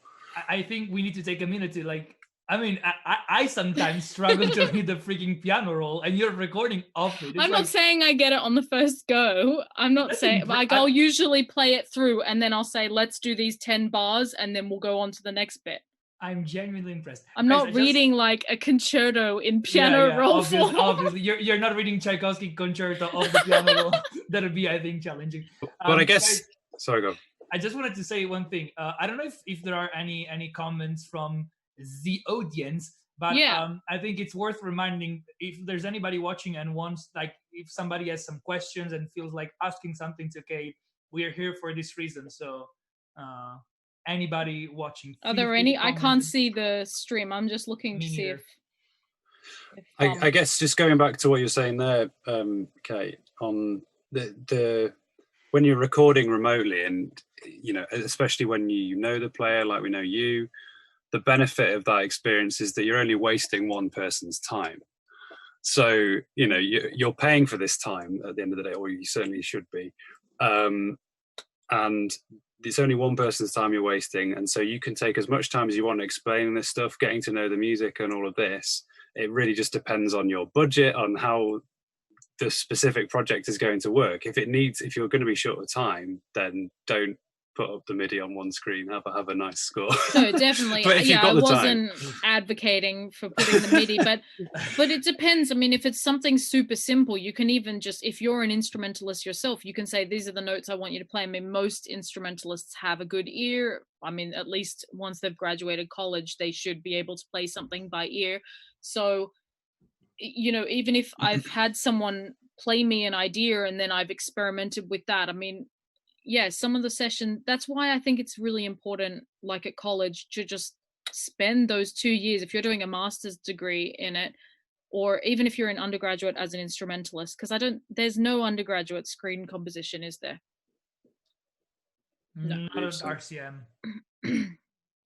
I think we need to take a minute to like. I mean, I sometimes struggle to read the freaking piano roll, and you're recording off it. I'm not saying I get it on the first go. I'm not saying like I'll usually play it through, and then I'll say, let's do these 10 bars, and then we'll go on to the next bit. I'm genuinely impressed. I'm not reading like a concerto in piano roll form. Obviously, you're not reading Tchaikovsky concerto of the piano roll. That would be, I think, challenging. But I guess, sorry, go. I just wanted to say one thing. I don't know if there are any comments from the audience, but I think it's worth reminding if there's anybody watching and wants, like, if somebody has some questions and feels like asking something to Kate, we are here for this reason. So. Anybody watching? Are there any? I can't see the stream. I'm just looking to see if I guess just going back to what you're saying there, Kate, on the when you're recording remotely, and especially when you know the player, like we know you, the benefit of that experience is that you're only wasting one person's time. So you're paying for this time at the end of the day, or you certainly should be, and it's only one person's time you're wasting, and so you can take as much time as you want explaining this stuff, getting to know the music and all of this. It really just depends on your budget, on how the specific project is going to work. If you're going to be short of time, then don't put up the MIDI on one screen. Have a nice score. No, definitely. I wasn't advocating for putting the MIDI, but it depends. I mean, if it's something super simple, you can even just, if you're an instrumentalist yourself, you can say, these are the notes I want you to play. I mean, most instrumentalists have a good ear. I mean, at least once they've graduated college, they should be able to play something by ear. So, even if I've had someone play me an idea and then I've experimented with that, I mean, some of the session, that's why I think it's really important, like at college, to just spend those 2 years, if you're doing a master's degree in it, or even if you're an undergraduate as an instrumentalist, because there's no undergraduate screen composition, is there? No. Not at RCM.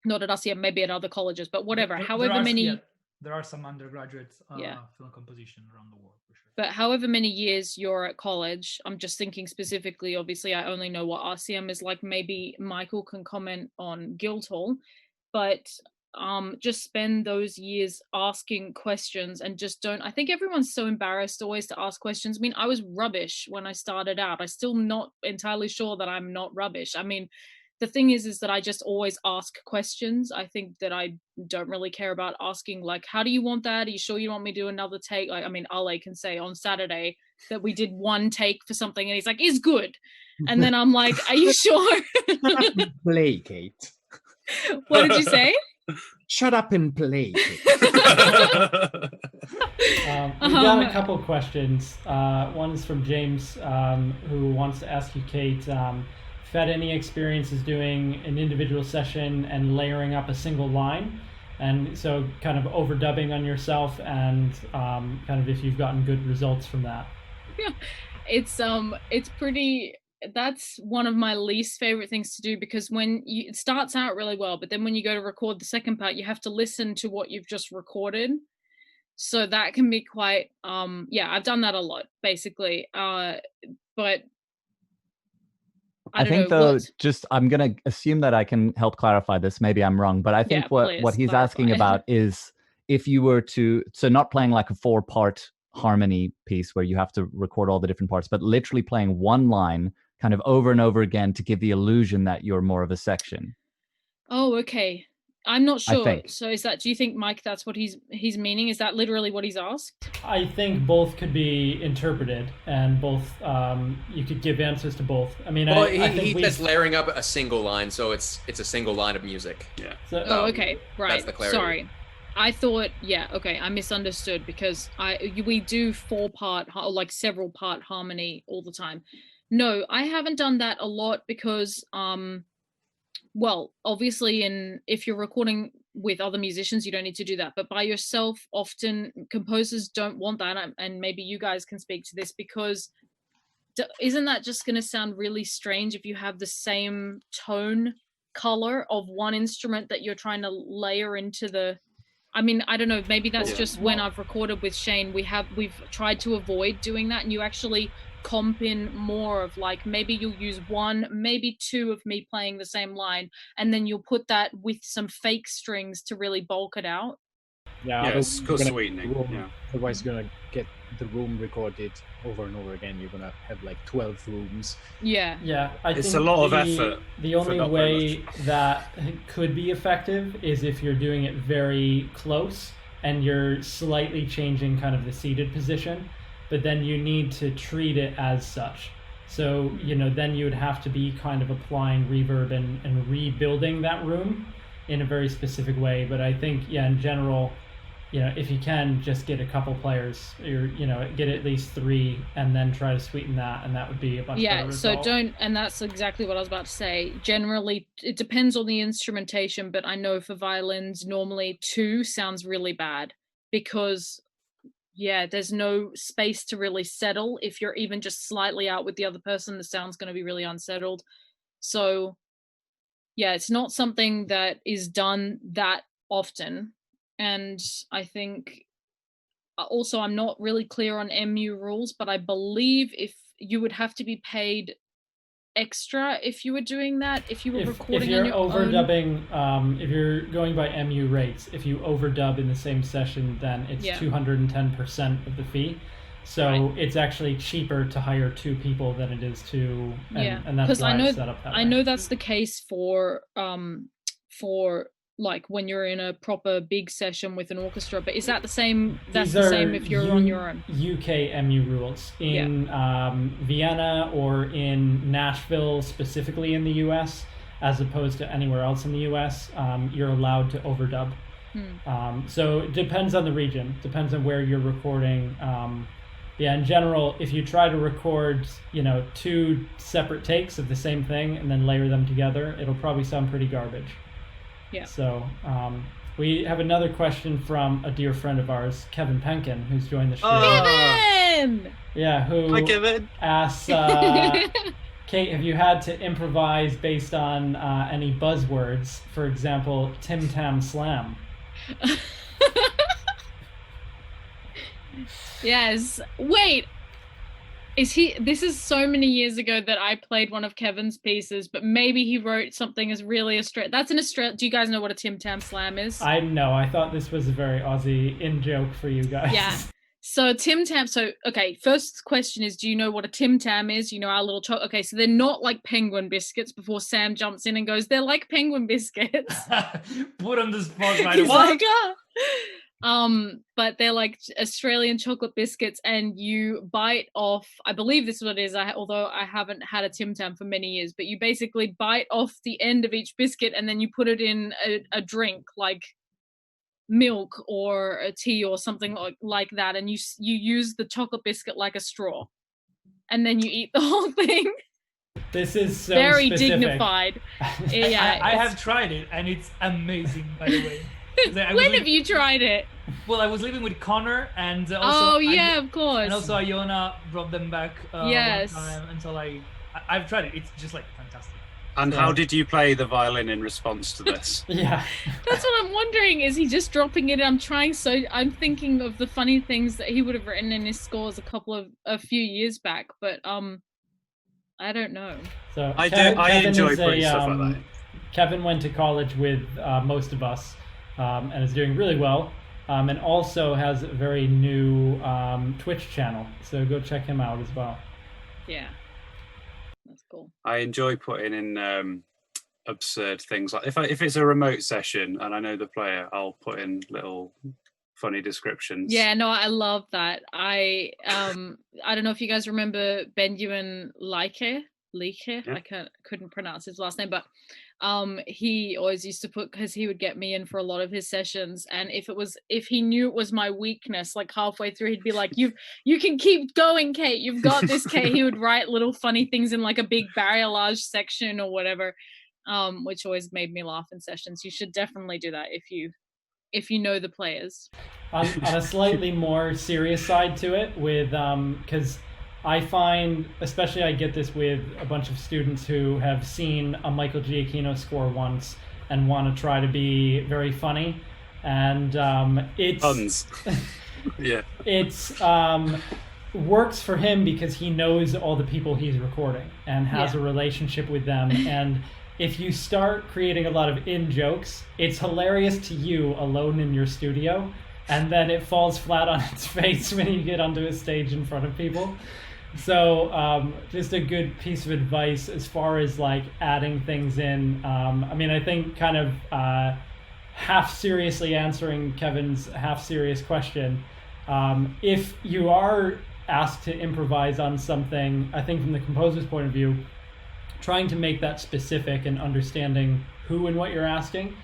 Not at RCM, maybe at other colleges, but whatever. There are some undergraduate film composition around the world, for sure. But however many years you're at college, I'm just thinking specifically, obviously, I only know what RCM is like. Maybe Michael can comment on Guildhall, but just spend those years asking questions and just don't. I think everyone's so embarrassed always to ask questions. I mean, I was rubbish when I started out. I'm still not entirely sure that I'm not rubbish. I mean, the thing is that I just always ask questions. I think that I don't really care about asking, like, how do you want that? Are you sure you want me to do another take? Like, I mean, Ale can say on Saturday that we did one take for something and he's like, it's good. And then I'm like, are you sure? Play, Kate. What did you say? Shut up and play, Kate. We've got a couple questions. One is from James, who wants to ask you, Kate, if you've had any experiences doing an individual session and layering up a single line, and so kind of overdubbing on yourself, and kind of if you've gotten good results from that. Yeah, it's pretty. That's one of my least favorite things to do, because it starts out really well, but then when you go to record the second part, you have to listen to what you've just recorded. So that can be quite, I've done that a lot, basically. But I think though, I'm going to assume that I can help clarify this. Maybe I'm wrong, but I think what he's asking about is if you were to, so not playing like a 4-part harmony piece where you have to record all the different parts, but literally playing one line kind of over and over again to give the illusion that you're more of a section. Oh, okay. I'm not sure. So do you think, Mike, that's what he's meaning? Is that literally what he's asked? I think both could be interpreted, and both, you could give answers to both. I mean, well, I think he's layering up a single line, so it's a single line of music. Yeah. So, okay. Right. That's the clarity. Sorry. I thought, I misunderstood, because we do 4-part, like several part harmony all the time. No, I haven't done that a lot because, obviously if you're recording with other musicians, you don't need to do that. But by yourself, often composers don't want that. And maybe you guys can speak to this, because isn't that just going to sound really strange if you have the same tone color of one instrument that you're trying to layer into the... I mean, I don't know, maybe that's just when I've recorded with Shane, we've tried to avoid doing that, and you actually comp in more of like, maybe you'll use 1, maybe 2 of me playing the same line, and then you'll put that with some fake strings to really bulk it out. It's called sweetening. Otherwise you're gonna get the room recorded over and over again. You're gonna have like 12 rooms. I it's think a lot of effort. The only way that could be effective is if you're doing it very close and you're slightly changing kind of the seated position, but then you need to treat it as such. So, then you would have to be kind of applying reverb and rebuilding that room in a very specific way. But I think, in general, if you can just get a couple players, or get at least 3, and then try to sweeten that, and that would be a much better result. And that's exactly what I was about to say. Generally, it depends on the instrumentation, but I know for violins, normally 2 sounds really bad, because there's no space to really settle. If you're even just slightly out with the other person, the sound's going to be really unsettled. So it's not something that is done that often. And I think also, I'm not really clear on MU rules, but I believe if you would have to be paid extra if you were doing that, if you were recording on your overdubbing, if you're going by MU rates, if you overdub in the same session, then it's 210% of the fee. So it's actually cheaper to hire 2 people than it is to, and that's why it's set up that way. I know that's the case for like when you're in a proper big session with an orchestra, but is that the same? That's the same if you're on your own. UK MU rules in Vienna or in Nashville, specifically in the US, as opposed to anywhere else in the US. You're allowed to overdub. So it depends on the region, depends on where you're recording. In general, if you try to record, 2 separate takes of the same thing and then layer them together, it'll probably sound pretty garbage. Yeah. So we have another question from a dear friend of ours, Kevin Penkin, who's joined the stream. Kevin! Yeah, who Hi, Kevin. asks, Kate, have you had to improvise based on any buzzwords? For example, Tim Tam Slam. Yes. Wait. This is so many years ago that I played one of Kevin's pieces, but maybe he wrote something as really Australian. That's an Australian. Do you guys know what a Tim Tam Slam is? I know. I thought this was a very Aussie in-joke for you guys. Yeah. So Tim Tam. So, okay, first question is, do you know what a Tim Tam is? Our little okay, so they're not like penguin biscuits, before Sam jumps in and goes, they're like penguin biscuits. Put on the spot right He's away. like, But they're like Australian chocolate biscuits, and you bite off, I believe this is what it is, although I haven't had a Tim Tam for many years, but you basically bite off the end of each biscuit and then you put it in a drink like milk or a tea or something like that, and you use the chocolate biscuit like a straw, and then you eat the whole thing. This is so very specific. dignified. Yeah, I have tried it and it's amazing, by the way. When have you tried it? Well, I was living with Connor, and also of course. And also Iona brought them back yes. one time, and so I've tried it. It's just like fantastic. And how did you play the violin in response to this? Yeah, that's what I'm wondering. Is he just dropping it? I'm thinking of the funny things that he would have written in his scores a few years back, but I don't know. So I enjoy putting stuff like that. Kevin went to college with most of us, and is doing really well, and also has a very new Twitch channel. So go check him out as well. Yeah, that's cool. I enjoy putting in absurd things like if it's a remote session and I know the player, I'll put in little funny descriptions. Yeah, no, I love that. I don't know if you guys remember Benjamin Leike. Yeah. I couldn't pronounce his last name, but he always used to put, because he would get me in for a lot of his sessions, and if he knew it was my weakness, like halfway through he'd be like, you can keep going, Kate, you've got this, Kate. He would write little funny things in like a big barrelage section or whatever, which always made me laugh in sessions. You should definitely do that if you know the players. On a slightly more serious side to it, with because I find, especially I get this with a bunch of students who have seen a Michael Giacchino score once and want to try to be very funny, and it's puns. Yeah, it's works for him because he knows all the people he's recording and has a relationship with them, and if you start creating a lot of in-jokes, it's hilarious to you alone in your studio, and then it falls flat on its face when you get onto a stage in front of people. So just a good piece of advice as far as like adding things in. I mean, I think kind of half seriously answering Kevin's half serious question, if you are asked to improvise on something, I think from the composer's point of view, trying to make that specific and understanding who and what you're asking,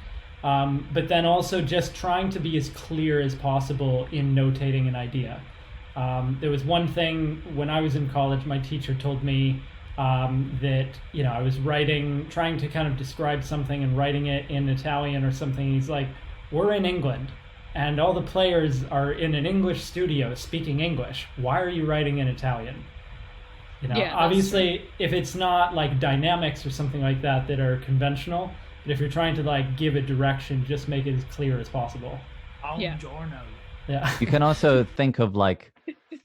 but then also just trying to be as clear as possible in notating an idea. There was one thing when I was in college, my teacher told me that, I was trying to kind of describe something and writing it in Italian or something. He's like, we're in England and all the players are in an English studio speaking English. Why are you writing in Italian? Obviously, if it's not like dynamics or something like that are conventional, but if you're trying to like give a direction, just make it as clear as possible. Yeah. You can also think of like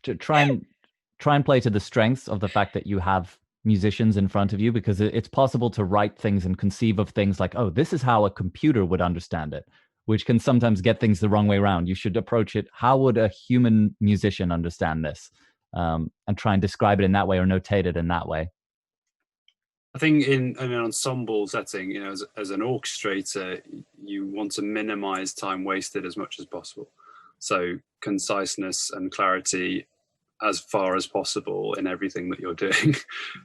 to try and play to the strengths of the fact that you have musicians in front of you, because it's possible to write things and conceive of things like, oh, this is how a computer would understand it, which can sometimes get things the wrong way around. You should approach it, how would a human musician understand this? And try and describe it in that way or notate it in that way. I think in an ensemble setting, as an orchestrator, you want to minimize time wasted as much as possible. So conciseness and clarity as far as possible in everything that you're doing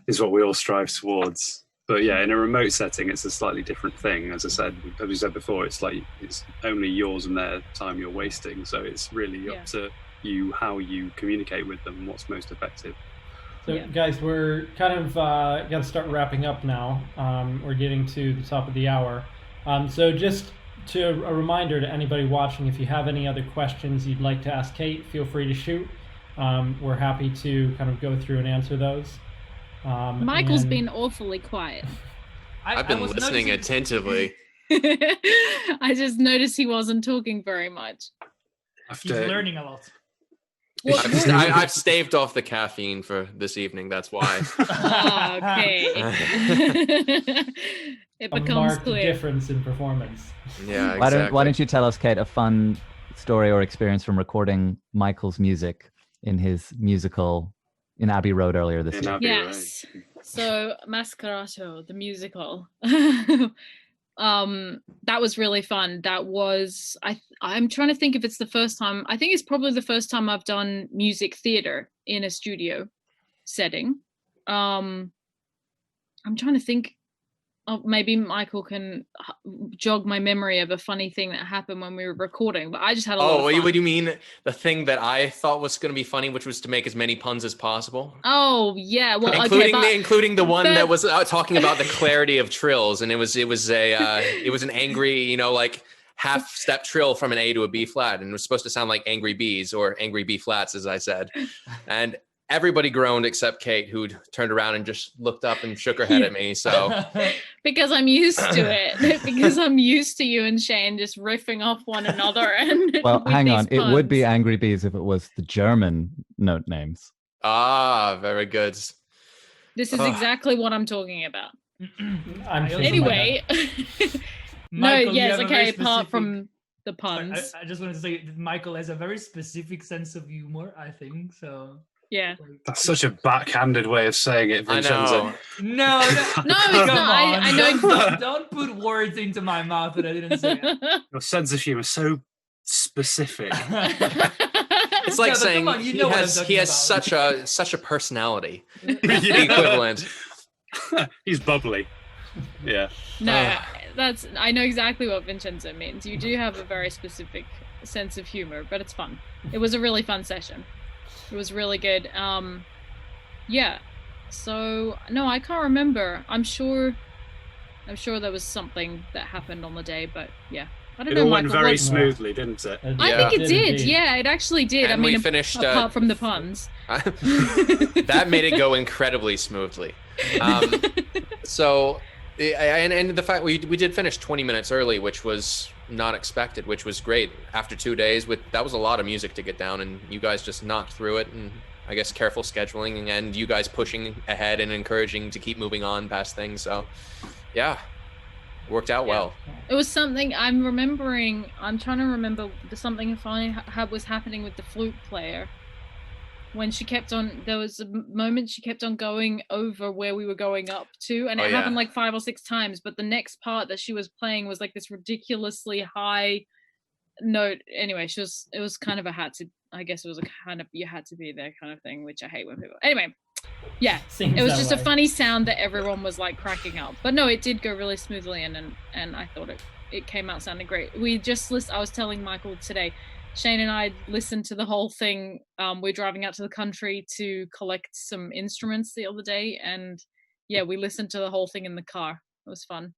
is what we all strive towards. But yeah, in a remote setting, it's a slightly different thing. As we said before, it's like it's only yours and their time you're wasting. So it's really up to you how you communicate with them and what's most effective. So guys, we're kind of got to start wrapping up now. We're getting to the top of the hour. So just a reminder to anybody watching, if you have any other questions you'd like to ask Kate, feel free to shoot. We're happy to kind of go through and answer those. Michael's been awfully quiet. I've been listening attentively. I just noticed he wasn't talking very much. He's learning a lot. I've staved off the caffeine for this evening. That's why. Oh, okay. It becomes clear. Difference in performance. Yeah, exactly. Why don't you tell us, Kate, a fun story or experience from recording Michael's music in his musical in Abbey Road earlier this year? Yes. So Mascherato, the musical. That was really fun. That was I'm trying to think if it's the first time. I think it's probably the first time I've done music theater in a studio setting. I'm trying to think. Oh, maybe Michael can jog my memory of a funny thing that happened when we were recording, but I just had a lot of fun. What do you mean? The thing that I thought was going to be funny, which was to make as many puns as possible? Oh, yeah. Well, including the one that was talking about the clarity of trills, and it was an angry, like half step trill from an A to a B flat, and it was supposed to sound like angry bees or angry B flats, as I said, and everybody groaned except Kate, who turned around and just looked up and shook her head at me. So because I'm used to it, because I'm used to you and Shane just riffing off one another. And well, hang on, it would be Angry Bees if it was the German note names. Ah, very good. This is exactly what I'm talking about. Anyway, Michael, okay. Apart from the puns, I just wanted to say that Michael has a very specific sense of humor, I think. So. Yeah. That's such a backhanded way of saying it, Vincenzo. No, it's not. I know. Don't put words into my mouth that I didn't say. Your sense of humor is so specific. It's like saying he has such a personality. The equivalent. He's bubbly. Yeah. No, I know exactly what Vincenzo means. You do have a very specific sense of humor, but it's fun. It was a really fun session. It was really good. Yeah. So no, I can't remember. I'm sure there was something that happened on the day, but yeah. I don't know. It all went very smoothly, didn't it? I think it did. Yeah, it actually did. And we finished apart from the puns. That made it go incredibly smoothly. So, and the fact we did finish 20 minutes early, which was not expected, which was great. After 2 days, that was a lot of music to get down, and you guys just knocked through it. And I guess careful scheduling and you guys pushing ahead and encouraging to keep moving on past things. So, yeah, worked out well. It was something I'm remembering. I'm trying to remember something funny was happening with the flute player. When she kept on, there was a moment she kept on going over where we were going up to, and it happened like 5 or 6 times. But the next part that she was playing was like this ridiculously high note. Anyway, it was kind of I guess it was a kind of, you had to be there kind of thing, which I hate when people. Anyway, yeah, it was just a funny sound that everyone was like cracking up. But no, it did go really smoothly, and I thought it came out sounding great. I was telling Michael today. Shane and I listened to the whole thing. We're driving out to the country to collect some instruments the other day, and yeah, we listened to the whole thing in the car. It was fun.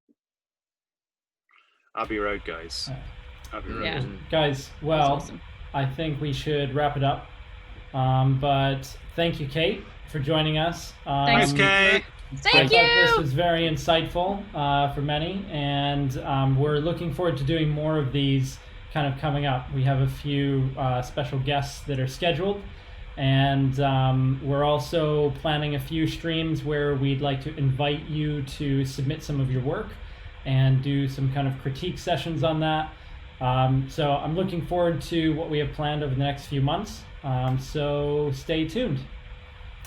Abbey Road, guys. Abbey Road. Yeah. Guys, well, awesome. I think we should wrap it up. But thank you, Kate, for joining us. Thanks, Kate. Thank you. This was very insightful for many, and we're looking forward to doing more of these kind of coming up. We have a few special guests that are scheduled, and we're also planning a few streams where we'd like to invite you to submit some of your work and do some kind of critique sessions on that. So I'm looking forward to what we have planned over the next few months. So stay tuned.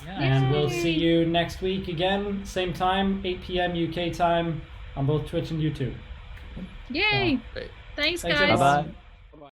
Yeah. And we'll see you next week again, same time, 8 p.m. UK time on both Twitch and YouTube. Yay! Great. Thanks, Thanks, guys. everyone. Bye-bye.